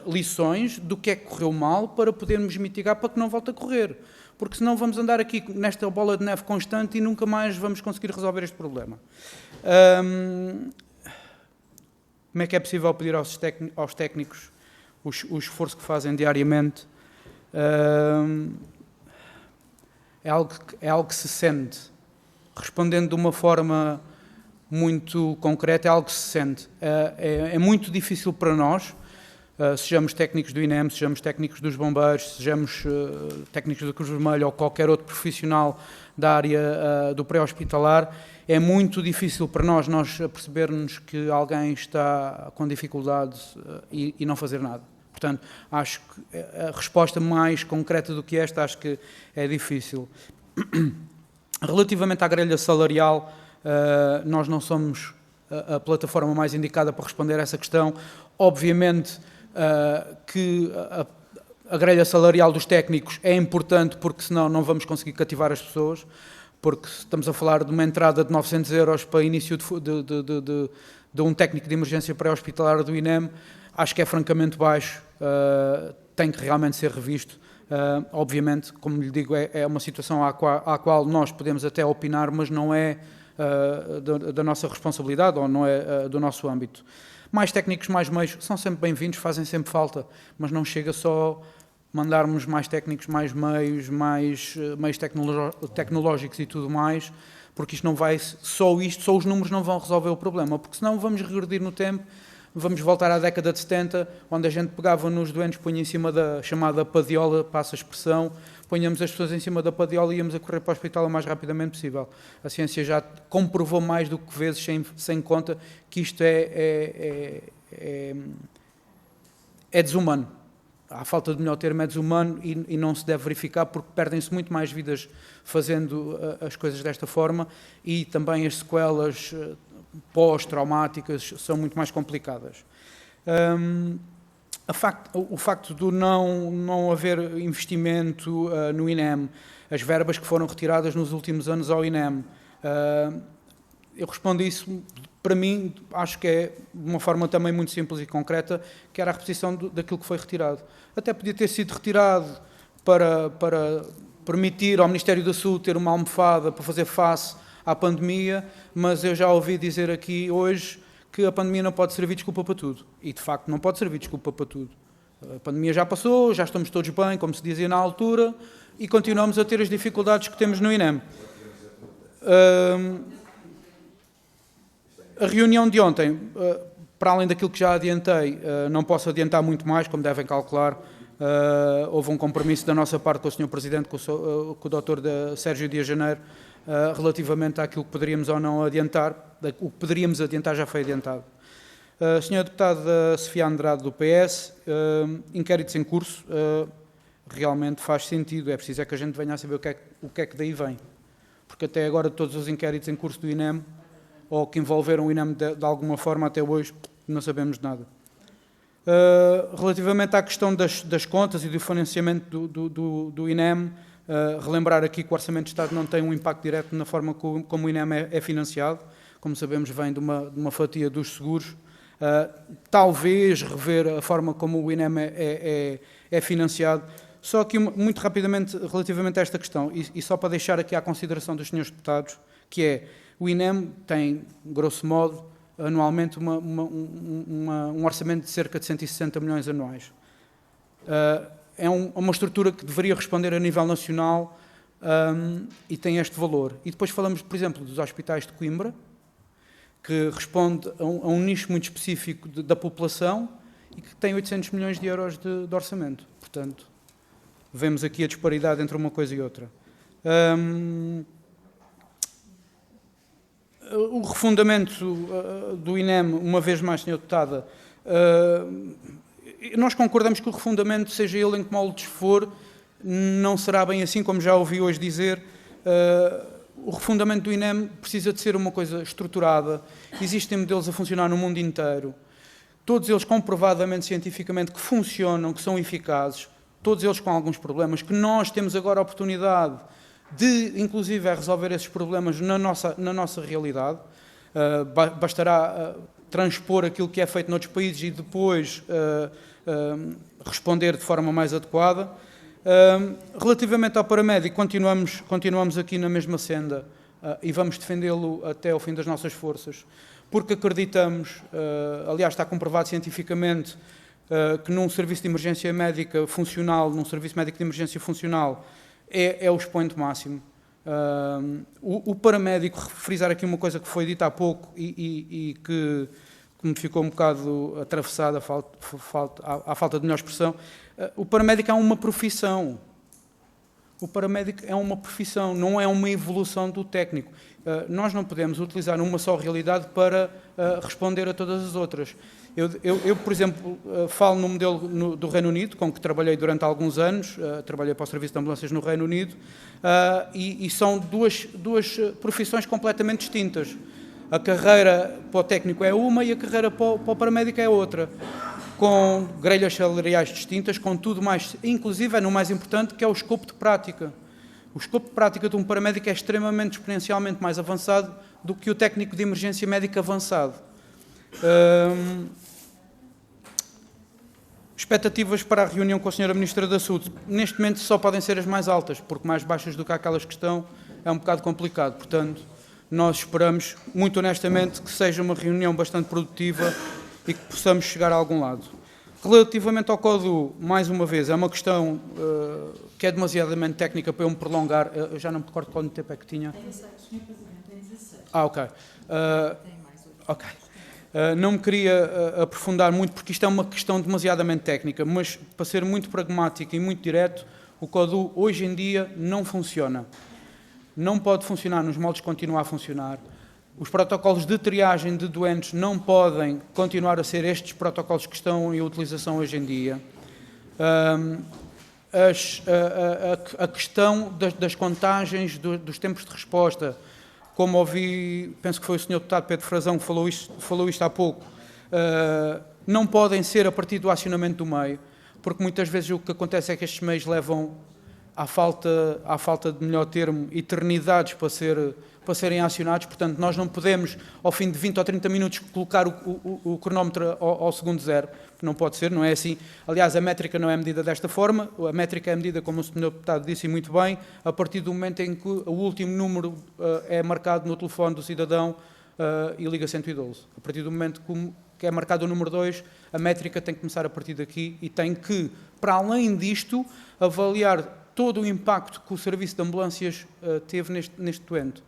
lições do que é que correu mal para podermos mitigar para que não volte a correr. Porque senão vamos andar aqui nesta bola de neve constante e nunca mais vamos conseguir resolver este problema. Como é que é possível pedir aos técnicos o esforço que fazem diariamente, é algo que se sente. Respondendo de uma forma muito concreta, é algo que se sente. É muito difícil para nós, sejamos técnicos do INEM, sejamos técnicos dos bombeiros, sejamos técnicos da Cruz Vermelha ou qualquer outro profissional da área do pré-hospitalar, é muito difícil para nós percebermos que alguém está com dificuldades e não fazer nada. Portanto, acho que a resposta mais concreta do que esta, acho que é difícil. Relativamente à grelha salarial, nós não somos a plataforma mais indicada para responder a essa questão. Obviamente que a grelha salarial dos técnicos é importante, porque senão não vamos conseguir cativar as pessoas, porque estamos a falar de uma entrada de 900 euros para início de um técnico de emergência pré-hospitalar do INEM, acho que é francamente baixo, tem que realmente ser revisto. Obviamente, como lhe digo, é uma situação à qual nós podemos até opinar, mas não é da nossa responsabilidade ou não é do nosso âmbito. Mais técnicos, mais meios, são sempre bem-vindos, fazem sempre falta, mas não chega só mandarmos mais técnicos, mais meios, meios tecnológicos e tudo mais, porque isto não vai, só os números não vão resolver o problema, porque senão vamos regredir no tempo, vamos voltar à década de 70, onde a gente pegava nos doentes, punha em cima da chamada padiola, passa a expressão, punhamos as pessoas em cima da padiola e íamos a correr para o hospital o mais rapidamente possível. A ciência já comprovou mais do que vezes, sem conta, que isto é desumano. À falta de melhor termo, é desumano e não se deve verificar, porque perdem-se muito mais vidas fazendo as coisas desta forma e também as sequelas pós-traumáticas são muito mais complicadas. O facto de não haver investimento no INEM, as verbas que foram retiradas nos últimos anos ao INEM, eu respondo isso, para mim, acho que é de uma forma também muito simples e concreta, que era a repetição daquilo que foi retirado. Até podia ter sido retirado para permitir ao Ministério da Saúde ter uma almofada para fazer face à pandemia, mas eu já ouvi dizer aqui hoje que a pandemia não pode servir desculpa para tudo. E, de facto, não pode servir desculpa para tudo. A pandemia já passou, já estamos todos bem, como se dizia na altura, e continuamos a ter as dificuldades que temos no INEM. A reunião de ontem, para além daquilo que já adiantei, não posso adiantar muito mais, como devem calcular. Houve um compromisso da nossa parte com o Sr. Presidente, com o Dr. Sérgio Dias Janeiro, relativamente àquilo que poderíamos ou não adiantar. O que poderíamos adiantar já foi adiantado. A Sra. Deputada Sofia Andrade, do PS, inquéritos em curso, realmente faz sentido, é preciso que a gente venha a saber o que é que daí vem. Porque até agora todos os inquéritos em curso do INEM, ou que envolveram o INEM de alguma forma até hoje, não sabemos nada. Relativamente à questão das contas e do financiamento do INEM, relembrar aqui que o Orçamento de Estado não tem um impacto direto na forma como o INEM é financiado, como sabemos vem de uma fatia dos seguros. Talvez rever a forma como o INEM é financiado. Só que muito rapidamente relativamente a esta questão, e só para deixar aqui à consideração dos senhores deputados, que é, o INEM tem, grosso modo, anualmente um orçamento de cerca de 160 milhões anuais. É uma estrutura que deveria responder a nível nacional e tem este valor. E depois falamos, por exemplo, dos hospitais de Coimbra, que responde a um nicho muito específico da população e que tem 800 milhões de euros de orçamento. Portanto, vemos aqui a disparidade entre uma coisa e outra. O refundamento do INEM, uma vez mais, Sra. Deputada, nós concordamos que o refundamento, seja ele em que moldes for, não será bem assim, como já ouvi hoje dizer. O refundamento do INEM precisa de ser uma coisa estruturada. Existem modelos a funcionar no mundo inteiro, todos eles comprovadamente, cientificamente, que funcionam, que são eficazes, todos eles com alguns problemas, que nós temos agora a oportunidade de, inclusive, resolver esses problemas na nossa realidade. Bastará transpor aquilo que é feito noutros países e depois responder de forma mais adequada. Relativamente ao paramédico, continuamos aqui na mesma senda e vamos defendê-lo até ao fim das nossas forças, porque acreditamos, aliás está comprovado cientificamente, que num serviço de emergência médica funcional, num serviço médico de emergência funcional, é o expoente máximo. O paramédico, frisar aqui uma coisa que foi dita há pouco e que me ficou um bocado atravessada à falta de melhor expressão, o paramédico é uma profissão. O paramédico é uma profissão, não é uma evolução do técnico. Nós não podemos utilizar uma só realidade para responder a todas as outras. Eu, por exemplo, falo no modelo do Reino Unido, com que trabalhei durante alguns anos, trabalhei para o Serviço de Ambulâncias no Reino Unido, e são duas profissões completamente distintas. A carreira para o técnico é uma e a carreira para o paramédico é outra, com grelhas salariais distintas, com tudo mais, inclusive é no mais importante, que é o escopo de prática. O escopo de prática de um paramédico é extremamente, exponencialmente mais avançado do que o técnico de emergência médica avançado. Expectativas para a reunião com a Sra. Ministra da Saúde. Neste momento só podem ser as mais altas, porque mais baixas do que aquelas que estão é um bocado complicado. Portanto, nós esperamos, muito honestamente, que seja uma reunião bastante produtiva e que possamos chegar a algum lado. Relativamente ao CODU, mais uma vez, é uma questão que é demasiadamente técnica para eu me prolongar. Eu já não me recordo quanto tempo é que tinha. Tem 16, Sr. Presidente, tem 16. Ok. Ok. Não me queria aprofundar muito, porque isto é uma questão demasiadamente técnica, mas para ser muito pragmático e muito direto, o CODU hoje em dia não funciona. Não pode funcionar nos moldes que continua a funcionar. Os protocolos de triagem de doentes não podem continuar a ser estes protocolos que estão em utilização hoje em dia. A questão das contagens dos tempos de resposta, como ouvi, penso que foi o Sr. Deputado Pedro Frazão que falou isto há pouco, não podem ser a partir do acionamento do meio, porque muitas vezes o que acontece é que estes meios levam, à falta de melhor termo, eternidades para serem acionados. Portanto, nós não podemos, ao fim de 20 ou 30 minutos, colocar o cronómetro ao segundo zero. Não pode ser, não é assim. Aliás, a métrica não é medida desta forma. A métrica é medida, como o Sr. Deputado disse muito bem, a partir do momento em que o último número é marcado no telefone do cidadão e liga 112. A partir do momento que é marcado o número 2, a métrica tem que começar a partir daqui e tem que, para além disto, avaliar todo o impacto que o serviço de ambulâncias teve neste doente.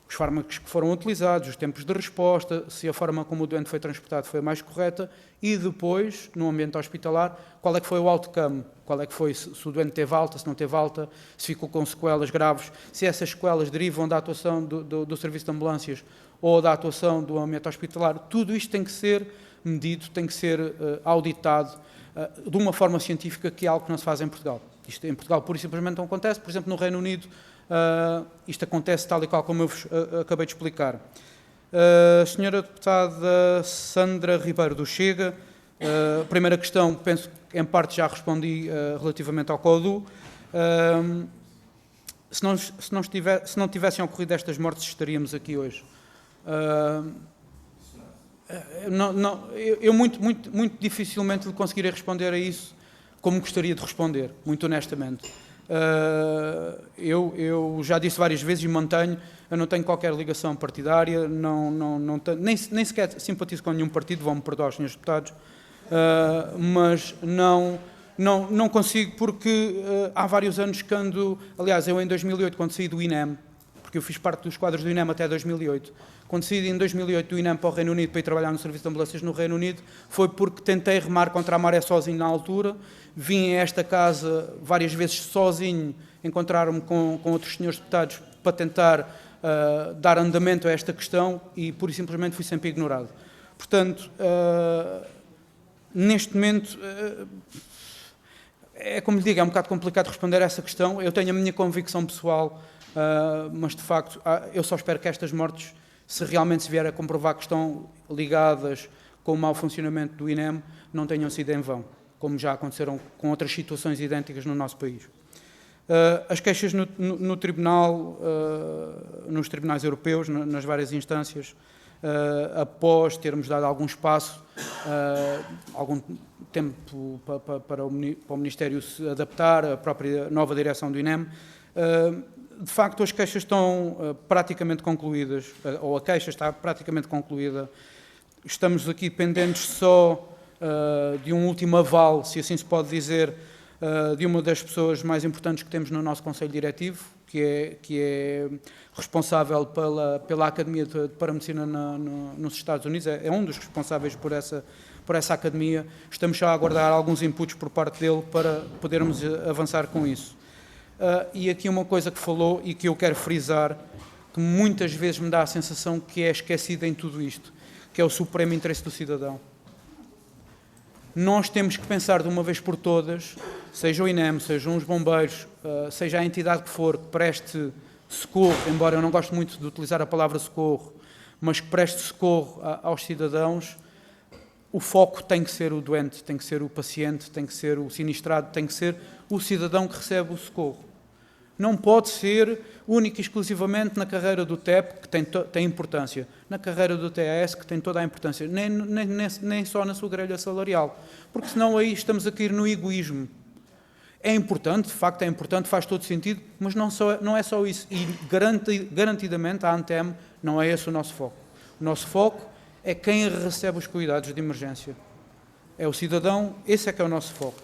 Os fármacos que foram utilizados, os tempos de resposta, se a forma como o doente foi transportado foi a mais correta e depois, no ambiente hospitalar, qual é que foi o outcome, qual é que foi, se o doente teve alta, se não teve alta, se ficou com sequelas graves, se essas sequelas derivam da atuação do serviço de ambulâncias ou da atuação do ambiente hospitalar. Tudo isto tem que ser medido, tem que ser auditado de uma forma científica, que é algo que não se faz em Portugal. Isto em Portugal pura e simplesmente não acontece. Por exemplo, no Reino Unido, isto acontece tal e qual como eu vos acabei de explicar. A senhora deputada Sandra Ribeiro do Chega, a primeira questão, penso que em parte já respondi relativamente ao CODU. Se não tivessem ocorrido estas mortes, estaríamos aqui hoje. Eu muito dificilmente conseguiria responder a isso como gostaria de responder, muito honestamente. Eu já disse várias vezes e mantenho, eu não tenho qualquer ligação partidária, não tenho, nem sequer simpatizo com nenhum partido, vão-me perdoar os senhores deputados, mas não consigo, porque há vários anos que ando, aliás, eu em 2008, quando saí do INEM, porque eu fiz parte dos quadros do INEM até 2008, quando saí em 2008 do INEM para o Reino Unido para ir trabalhar no Serviço de Ambulâncias no Reino Unido, foi porque tentei remar contra a maré sozinho na altura, vim a esta casa várias vezes sozinho, encontrar-me com outros senhores deputados para tentar dar andamento a esta questão e pura e simplesmente fui sempre ignorado. Portanto, neste momento, é como lhe digo, é um bocado complicado responder a essa questão. Eu tenho a minha convicção pessoal, mas de facto eu só espero que estas mortes, se realmente se vier a comprovar que estão ligadas com o mau funcionamento do INEM, não tenham sido em vão, como já aconteceram com outras situações idênticas no nosso país. As queixas no tribunal, nos tribunais europeus, nas várias instâncias, após termos dado algum espaço, algum tempo para o Ministério se adaptar, a própria nova direção do INEM, de facto as queixas estão praticamente concluídas, ou a queixa está praticamente concluída. Estamos aqui pendentes só de um último aval, se assim se pode dizer, de uma das pessoas mais importantes que temos no nosso Conselho Diretivo, que é responsável pela Academia de Paramedicina nos Estados Unidos, é um dos responsáveis por essa academia. Estamos já a aguardar alguns inputs por parte dele para podermos avançar com isso. E aqui uma coisa que falou e que eu quero frisar, que muitas vezes me dá a sensação que é esquecida em tudo isto, que é o supremo interesse do cidadão. Nós temos que pensar de uma vez por todas, seja o INEM, sejam os bombeiros, seja a entidade que for, que preste socorro, embora eu não goste muito de utilizar a palavra socorro, mas que preste socorro aos cidadãos, o foco tem que ser o doente, tem que ser o paciente, tem que ser o sinistrado, tem que ser o cidadão que recebe o socorro. Não pode ser único e exclusivamente na carreira do TEP, que tem importância, na carreira do TAS, que tem toda a importância, nem só na sua grelha salarial, porque senão aí estamos a cair no egoísmo. É importante, de facto é importante, faz todo sentido, mas não é só isso. E garantidamente a ANTEM não é esse o nosso foco. O nosso foco é quem recebe os cuidados de emergência. É o cidadão, esse é que é o nosso foco.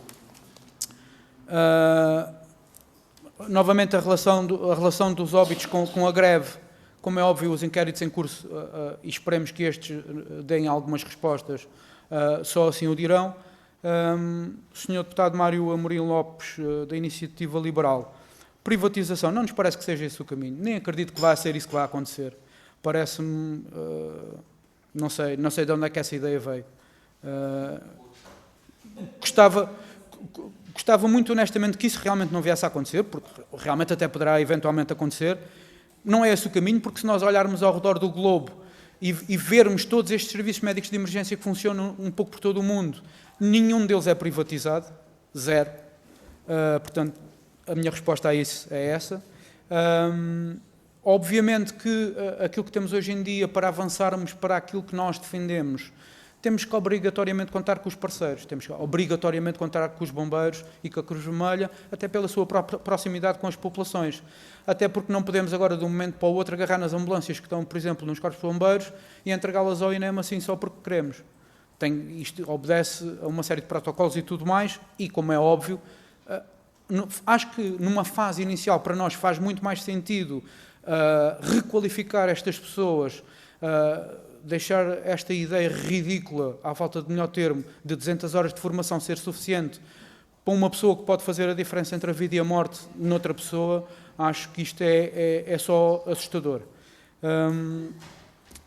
Novamente, a relação dos óbitos com a greve, como é óbvio, os inquéritos em curso, e esperemos que estes deem algumas respostas, só assim o dirão. O Sr. Deputado Mário Amorim Lopes, da Iniciativa Liberal, privatização, não nos parece que seja esse o caminho, nem acredito que vai ser isso que vai acontecer. Parece-me, não sei de onde é que essa ideia veio. Gostava muito honestamente que isso realmente não viesse a acontecer, porque realmente até poderá eventualmente acontecer. Não é esse o caminho, porque se nós olharmos ao redor do globo e vermos todos estes serviços médicos de emergência que funcionam um pouco por todo o mundo, nenhum deles é privatizado, zero. Portanto, a minha resposta a isso é essa. Obviamente que aquilo que temos hoje em dia para avançarmos para aquilo que nós defendemos, temos que obrigatoriamente contar com os parceiros, temos que obrigatoriamente contar com os bombeiros e com a Cruz Vermelha, até pela sua própria proximidade com as populações. Até porque não podemos agora, de um momento para o outro, agarrar nas ambulâncias que estão, por exemplo, nos corpos de bombeiros e entregá-las ao INEM assim só porque queremos. Isto obedece a uma série de protocolos e tudo mais, e como é óbvio, acho que numa fase inicial para nós faz muito mais sentido requalificar estas pessoas, deixar esta ideia ridícula, à falta de melhor termo, de 200 horas de formação ser suficiente para uma pessoa que pode fazer a diferença entre a vida e a morte noutra pessoa. Acho que isto é só assustador.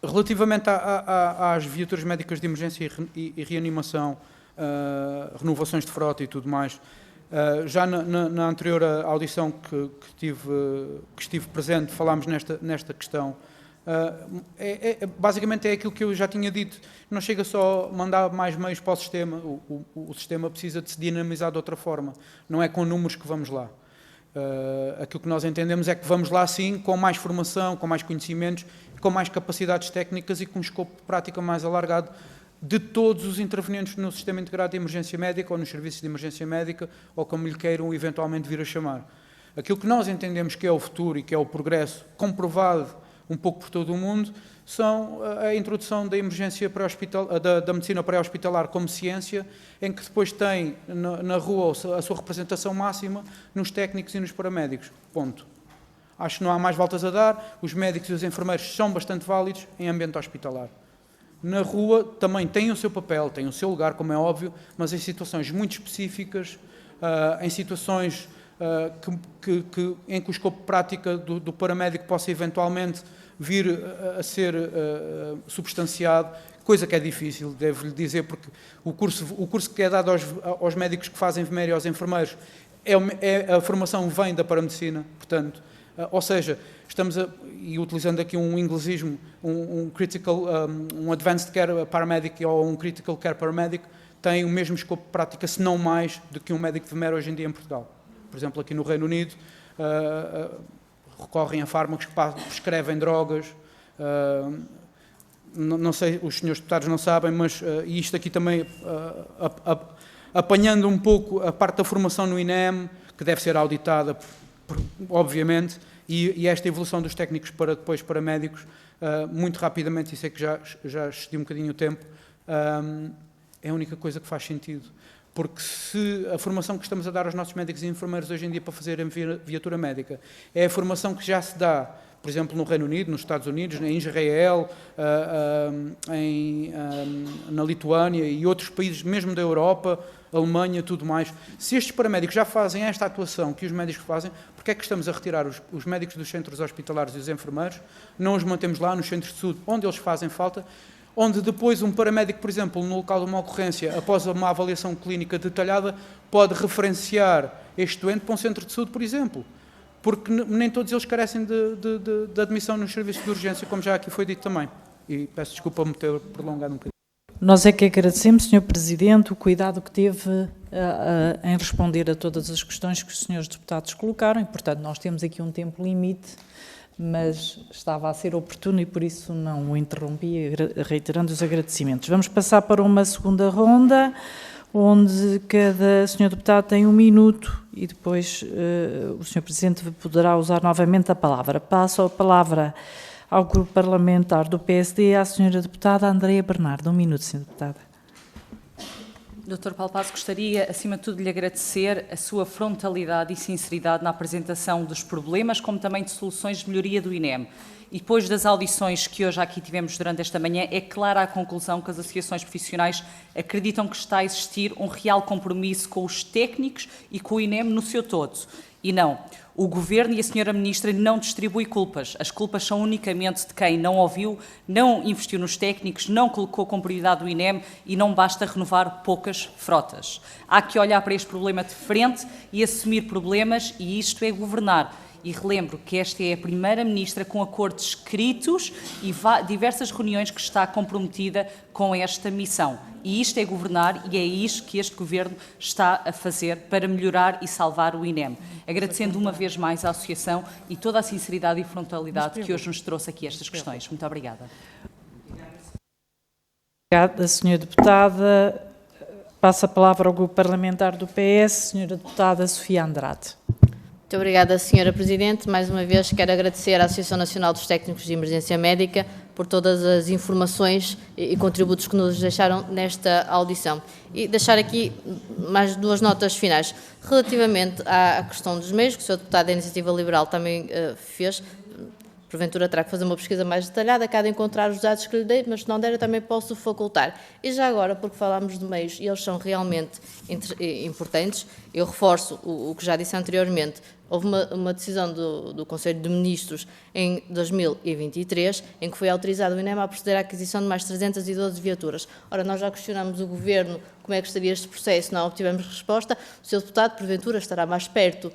Relativamente às viaturas médicas de emergência e reanimação, renovações de frota e tudo mais, já na anterior audição que estive presente, falámos nesta questão. Basicamente é aquilo que eu já tinha dito, não chega só a mandar mais meios para o sistema, o sistema precisa de se dinamizar de outra forma, não é com números que vamos lá. Aquilo que nós entendemos é que vamos lá sim com mais formação, com mais conhecimentos, com mais capacidades técnicas e com um escopo de prática mais alargado de todos os intervenientes no Sistema Integrado de Emergência Médica ou nos serviços de emergência médica ou como lhe queiram eventualmente vir a chamar. Aquilo que nós entendemos que é o futuro e que é o progresso comprovado um pouco por todo o mundo, são a introdução da emergência da medicina pré-hospitalar como ciência, em que depois tem na rua a sua representação máxima nos técnicos e nos paramédicos. Ponto. Acho que não há mais voltas a dar, os médicos e os enfermeiros são bastante válidos em ambiente hospitalar. Na rua também têm o seu papel, têm o seu lugar, como é óbvio, mas em situações muito específicas, em situações em que o escopo de prática do paramédico possa eventualmente vir a ser substanciado, coisa que é difícil, devo-lhe dizer, porque o curso que é dado aos médicos que fazem enfermeira e aos enfermeiros, a formação vem da paramedicina, portanto, ou seja, e utilizando aqui um inglesismo, um Advanced Care Paramedic ou um Critical Care Paramedic, tem o mesmo escopo de prática, se não mais, do que um médico de enfermeira hoje em dia em Portugal. Por exemplo, aqui no Reino Unido, recorrem a fármacos que prescrevem drogas, não sei, os senhores deputados não sabem, mas e isto aqui também, apanhando um pouco a parte da formação no INEM, que deve ser auditada, obviamente, e esta evolução dos técnicos para depois paramédicos, muito rapidamente, e sei que já excedi um bocadinho o tempo, É a única coisa que faz sentido. Porque se a formação que estamos a dar aos nossos médicos e enfermeiros hoje em dia para fazerem viatura médica é a formação que já se dá, por exemplo, no Reino Unido, nos Estados Unidos, em Israel, na Lituânia e outros países, mesmo da Europa, Alemanha, tudo mais. Se estes paramédicos já fazem esta atuação que os médicos fazem, porque é que estamos a retirar os médicos dos centros hospitalares e os enfermeiros? Não os mantemos lá nos centros de saúde, onde eles fazem falta, onde depois um paramédico, por exemplo, no local de uma ocorrência, após uma avaliação clínica detalhada, pode referenciar este doente para um centro de saúde, por exemplo. Porque nem todos eles carecem de admissão nos serviços de urgência, como já aqui foi dito também. E peço desculpa por me ter prolongado um bocadinho. Nós é que agradecemos, Sr. Presidente, o cuidado que teve em responder a todas as questões que os senhores deputados colocaram e, portanto, nós temos aqui um tempo limite, mas estava a ser oportuno e por isso não o interrompi, reiterando os agradecimentos. Vamos passar para uma segunda ronda, onde cada senhor deputado tem 1 minuto e depois o senhor Presidente poderá usar novamente a palavra. Passo a palavra ao Grupo Parlamentar do PSD, à senhora deputada Andreia Bernardo. 1 minuto, senhora deputada. Dr. Paulo Passo, gostaria, acima de tudo, de lhe agradecer a sua frontalidade e sinceridade na apresentação dos problemas, como também de soluções de melhoria do INEM. E depois das audições que hoje aqui tivemos durante esta manhã, é clara a conclusão que as associações profissionais acreditam que está a existir um real compromisso com os técnicos e com o INEM no seu todo. E não, o Governo e a Sra. Ministra não distribui culpas. As culpas são unicamente de quem não ouviu, não investiu nos técnicos, não colocou como prioridade o INEM e não basta renovar poucas frotas. Há que olhar para este problema de frente e assumir problemas, e isto é governar. E relembro que esta é a primeira Ministra com acordos escritos e diversas reuniões que está comprometida com esta missão. E isto é governar e é isto que este Governo está a fazer para melhorar e salvar o INEM. Agradecendo uma vez mais à Associação e toda a sinceridade e frontalidade que hoje nos trouxe aqui estas questões. Muito obrigada. Obrigada, senhora deputada. Passo a palavra ao Grupo Parlamentar do PS, senhora deputada Sofia Andrade. Muito obrigada, Sra. Presidente. Mais uma vez quero agradecer à Associação Nacional dos Técnicos de Emergência Médica por todas as informações e contributos que nos deixaram nesta audição. E deixar aqui mais 2 notas finais. Relativamente à questão dos meios, que o Sr. Deputado da Iniciativa Liberal também fez, porventura terá que fazer uma pesquisa mais detalhada, cada encontrar os dados que lhe dei, mas se não der eu também posso facultar. E já agora, porque falámos de meios e eles são realmente importantes, eu reforço o que já disse anteriormente. Houve uma decisão do Conselho de Ministros em 2023, em que foi autorizado o INEM a proceder à aquisição de mais 312 viaturas. Ora, nós já questionamos o Governo como é que estaria este processo, não obtivemos resposta. O Sr. Deputado, porventura, estará mais perto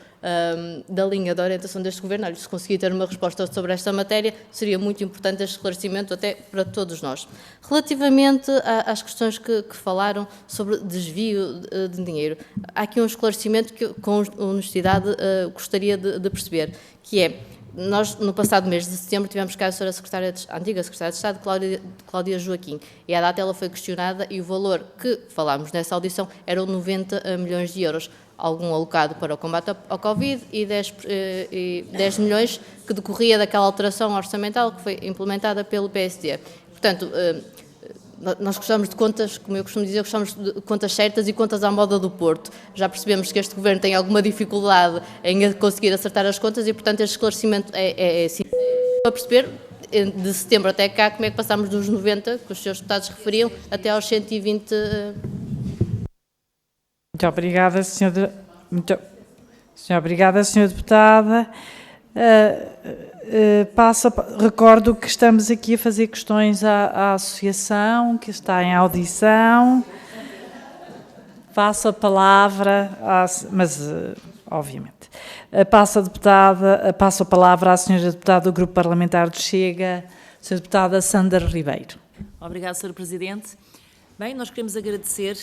da linha de orientação deste Governo. Olha, se conseguir ter uma resposta sobre esta matéria, seria muito importante este esclarecimento até para todos nós. Relativamente às questões que falaram sobre desvio de dinheiro, há aqui um esclarecimento que, com honestidade, gostaria de perceber, que é, nós no passado mês de setembro tivemos cá a antiga Secretária de Estado, Cláudia Joaquim, e à data ela foi questionada e o valor que falámos nessa audição eram 90 milhões de euros, algum alocado para o combate ao Covid e 10 milhões que decorria daquela alteração orçamental que foi implementada pelo PSD. Portanto, nós gostamos de contas, como eu costumo dizer, gostamos de contas certas e contas à moda do Porto. Já percebemos que este Governo tem alguma dificuldade em conseguir acertar as contas e, portanto, este esclarecimento é sim. Para perceber, de setembro até cá, como é que passámos dos 90, que os senhores deputados referiam, até aos 120... Muito obrigada, senhora. Muito obrigada, senhora deputada. Recordo que estamos aqui a fazer questões à associação, que está em audição. Passo a palavra, obviamente. Passo a palavra à senhora deputada do Grupo Parlamentar do Chega, senhora deputada Sandra Ribeiro. Obrigada, Sr. Presidente. Bem, nós queremos agradecer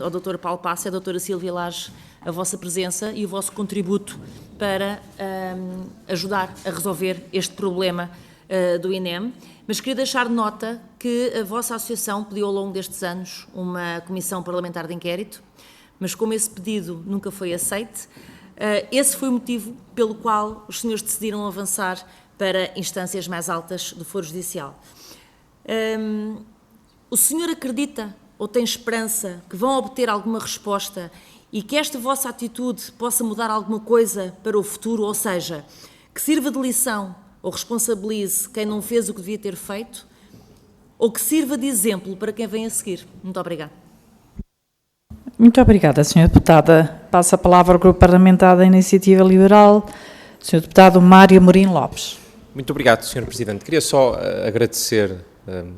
ao Dr. Paulo Passo e à Dra. Sílvia Laje a vossa presença e o vosso contributo para ajudar a resolver este problema do INEM, mas queria deixar nota que a vossa associação pediu ao longo destes anos uma comissão parlamentar de inquérito, mas como esse pedido nunca foi aceite, esse foi o motivo pelo qual os senhores decidiram avançar para instâncias mais altas do Foro Judicial. O senhor acredita ou têm esperança que vão obter alguma resposta e que esta vossa atitude possa mudar alguma coisa para o futuro, ou seja, que sirva de lição ou responsabilize quem não fez o que devia ter feito, ou que sirva de exemplo para quem vem a seguir. Muito obrigada. Muito obrigada, Sra. Deputada. Passo a palavra ao Grupo Parlamentar da Iniciativa Liberal, Sr. Deputado Mário Amorim Lopes. Muito obrigado, Sr. Presidente. Queria só agradecer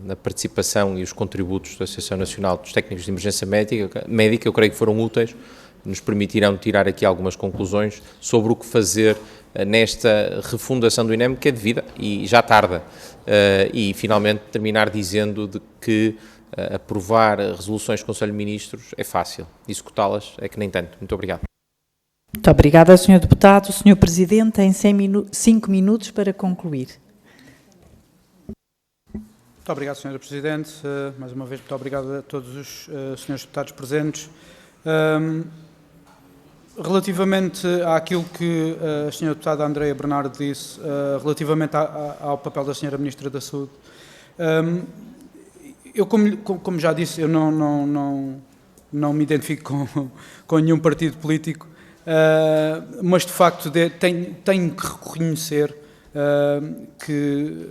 a participação e os contributos da Associação Nacional dos Técnicos de Emergência Médica. Eu creio que foram úteis, nos permitirão tirar aqui algumas conclusões sobre o que fazer nesta refundação do INEM, que é devida e já tarda. E, finalmente, terminar dizendo de que aprovar resoluções do Conselho de Ministros é fácil, executá-las é que nem tanto. Muito obrigado. Muito obrigada, Sr. Deputado. O Sr. Presidente tem 5 minutos para concluir. Muito obrigado, Sra. Presidente. Mais uma vez, muito obrigado a todos os senhores deputados presentes. Relativamente àquilo que a Sra. Deputada Andreia Bernardo disse, relativamente ao papel da Sra. Ministra da Saúde, eu, como já disse, eu não me identifico com nenhum partido político, mas, de facto, tenho que reconhecer que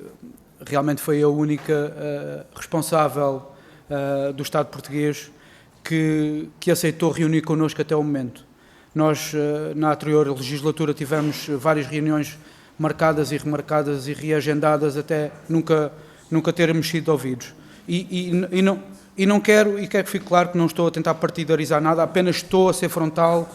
realmente foi a única responsável do Estado português que aceitou reunir connosco até o momento. Nós, na anterior legislatura, tivemos várias reuniões marcadas e remarcadas e reagendadas até nunca termos sido ouvidos. E não quero, e quero que fique claro que não estou a tentar partidarizar nada, apenas estou a ser frontal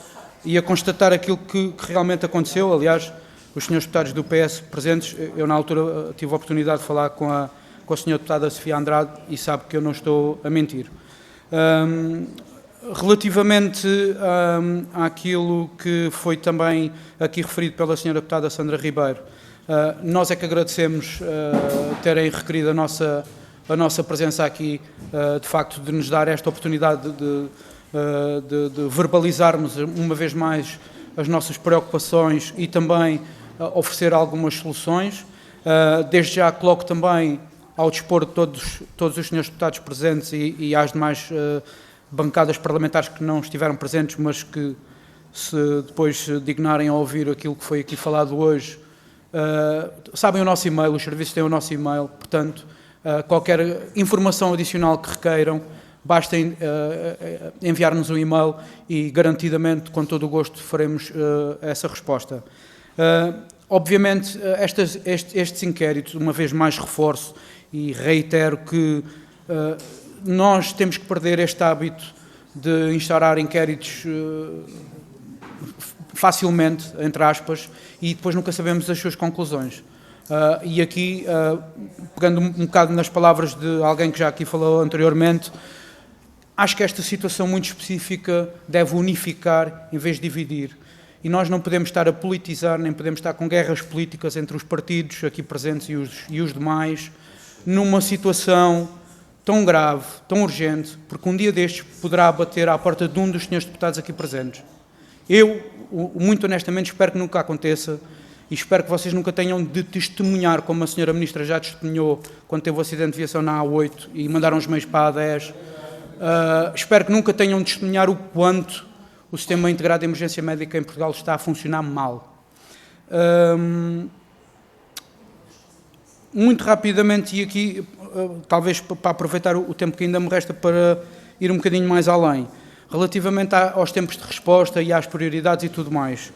e a constatar aquilo que realmente aconteceu. Aliás, os senhores deputados do PS presentes, eu na altura tive a oportunidade de falar com a senhora deputada Sofia Andrade e sabe que eu não estou a mentir. Relativamente àquilo que foi também aqui referido pela senhora deputada Sandra Ribeiro, nós é que agradecemos terem requerido a nossa presença aqui, de facto, de nos dar esta oportunidade de verbalizarmos uma vez mais as nossas preocupações e também oferecer algumas soluções. Desde já coloco também ao dispor de todos os senhores deputados presentes e às demais bancadas parlamentares que não estiveram presentes, mas que se depois se dignarem a ouvir aquilo que foi aqui falado hoje, sabem o nosso e-mail, os serviços têm o nosso e-mail, portanto, qualquer informação adicional que requeiram, basta enviar-nos um e-mail e, garantidamente, com todo o gosto, faremos essa resposta. Obviamente, estes inquéritos, uma vez mais reforço e reitero que nós temos que perder este hábito de instaurar inquéritos facilmente, entre aspas, e depois nunca sabemos as suas conclusões. E aqui, pegando um bocado nas palavras de alguém que já aqui falou anteriormente, acho que esta situação muito específica deve unificar em vez de dividir. E nós não podemos estar a politizar, nem podemos estar com guerras políticas entre os partidos aqui presentes e os demais, numa situação tão grave, tão urgente, porque um dia destes poderá bater à porta de um dos senhores deputados aqui presentes. Eu, muito honestamente, espero que nunca aconteça e espero que vocês nunca tenham de testemunhar, como a senhora Ministra já testemunhou quando teve o acidente de viação na A8 e mandaram os meios para a A10. Espero que nunca tenham de testemunhar o quanto o Sistema Integrado de Emergência Médica em Portugal está a funcionar mal. Muito rapidamente, e aqui, talvez para aproveitar o tempo que ainda me resta para ir um bocadinho mais além, relativamente aos tempos de resposta e às prioridades e tudo mais.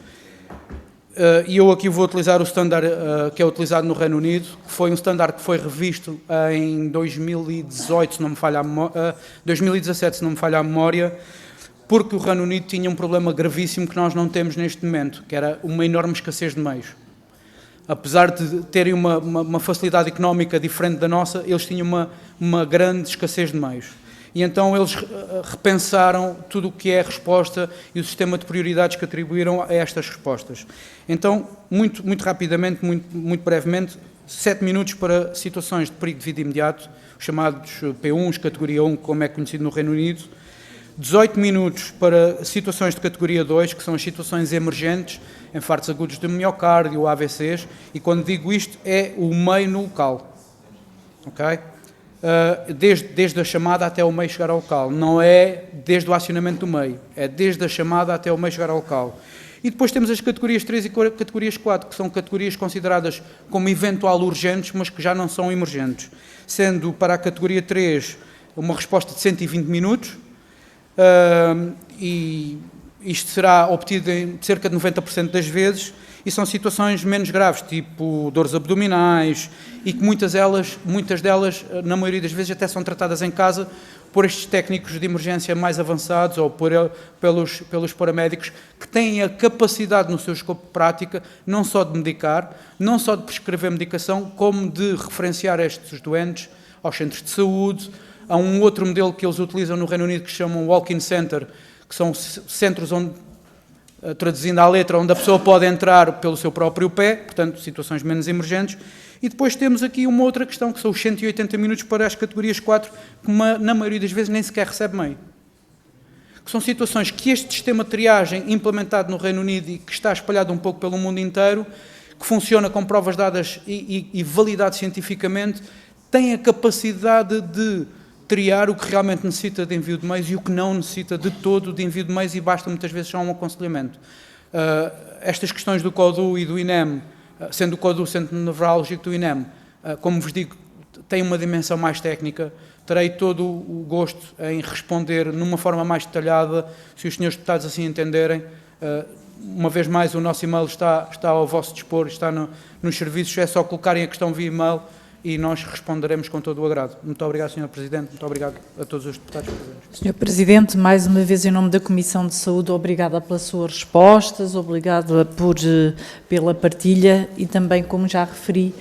E eu aqui vou utilizar o standard que é utilizado no Reino Unido, que foi um standard que foi revisto em 2018, se não me falha 2017, se não me falha a memória, porque o Reino Unido tinha um problema gravíssimo que nós não temos neste momento, que era uma enorme escassez de meios. Apesar de terem uma facilidade económica diferente da nossa, eles tinham uma grande escassez de meios. E então eles repensaram tudo o que é a resposta e o sistema de prioridades que atribuíram a estas respostas. Então, muito rapidamente, muito brevemente, 7 minutos para situações de perigo de vida imediato, os chamados P1s, categoria 1, como é conhecido no Reino Unido, 18 minutos para situações de categoria 2, que são as situações emergentes, infartos agudos de miocárdio, AVCs, e quando digo isto, é o meio no local. Ok? desde a chamada até o meio chegar ao local. Não é desde o acionamento do meio, é desde a chamada até o meio chegar ao local. E depois temos as categorias 3 e categorias 4, que são categorias consideradas como eventual urgentes, mas que já não são emergentes. Sendo para a categoria 3 uma resposta de 120 minutos, e isto será obtido em cerca de 90% das vezes, e são situações menos graves, tipo dores abdominais, e que muitas delas, na maioria das vezes, até são tratadas em casa por estes técnicos de emergência mais avançados ou pelos paramédicos que têm a capacidade no seu escopo de prática não só de medicar, não só de prescrever medicação, como de referenciar estes doentes aos centros de saúde. Há um outro modelo que eles utilizam no Reino Unido que se chama Walk-in Center, que são centros onde, traduzindo à letra, onde a pessoa pode entrar pelo seu próprio pé, portanto, situações menos emergentes. E depois temos aqui uma outra questão, que são os 180 minutos para as categorias 4, que na maioria das vezes nem sequer recebe meio. Que são situações que este sistema de triagem implementado no Reino Unido e que está espalhado um pouco pelo mundo inteiro, que funciona com provas dadas e validado cientificamente, tem a capacidade de triar o que realmente necessita de envio de meios e o que não necessita de todo de envio de meios, e basta muitas vezes só um aconselhamento. Estas questões do CODU e do INEM, sendo o CODU o Centro Nevrálgico do INEM, como vos digo, tem uma dimensão mais técnica. Terei todo o gosto em responder numa forma mais detalhada, se os senhores deputados assim entenderem. Uma vez mais, o nosso e-mail está ao vosso dispor, está nos serviços, é só colocarem a questão via e-mail e nós responderemos com todo o agrado. Muito obrigado, Sr. Presidente, muito obrigado a todos os deputados presentes. Sr. Presidente, mais uma vez em nome da Comissão de Saúde, obrigada pelas suas respostas, obrigada pela partilha e também, como já referi,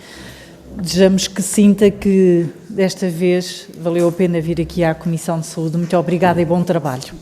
desejamos que sinta que desta vez valeu a pena vir aqui à Comissão de Saúde. Muito obrigada e bom trabalho.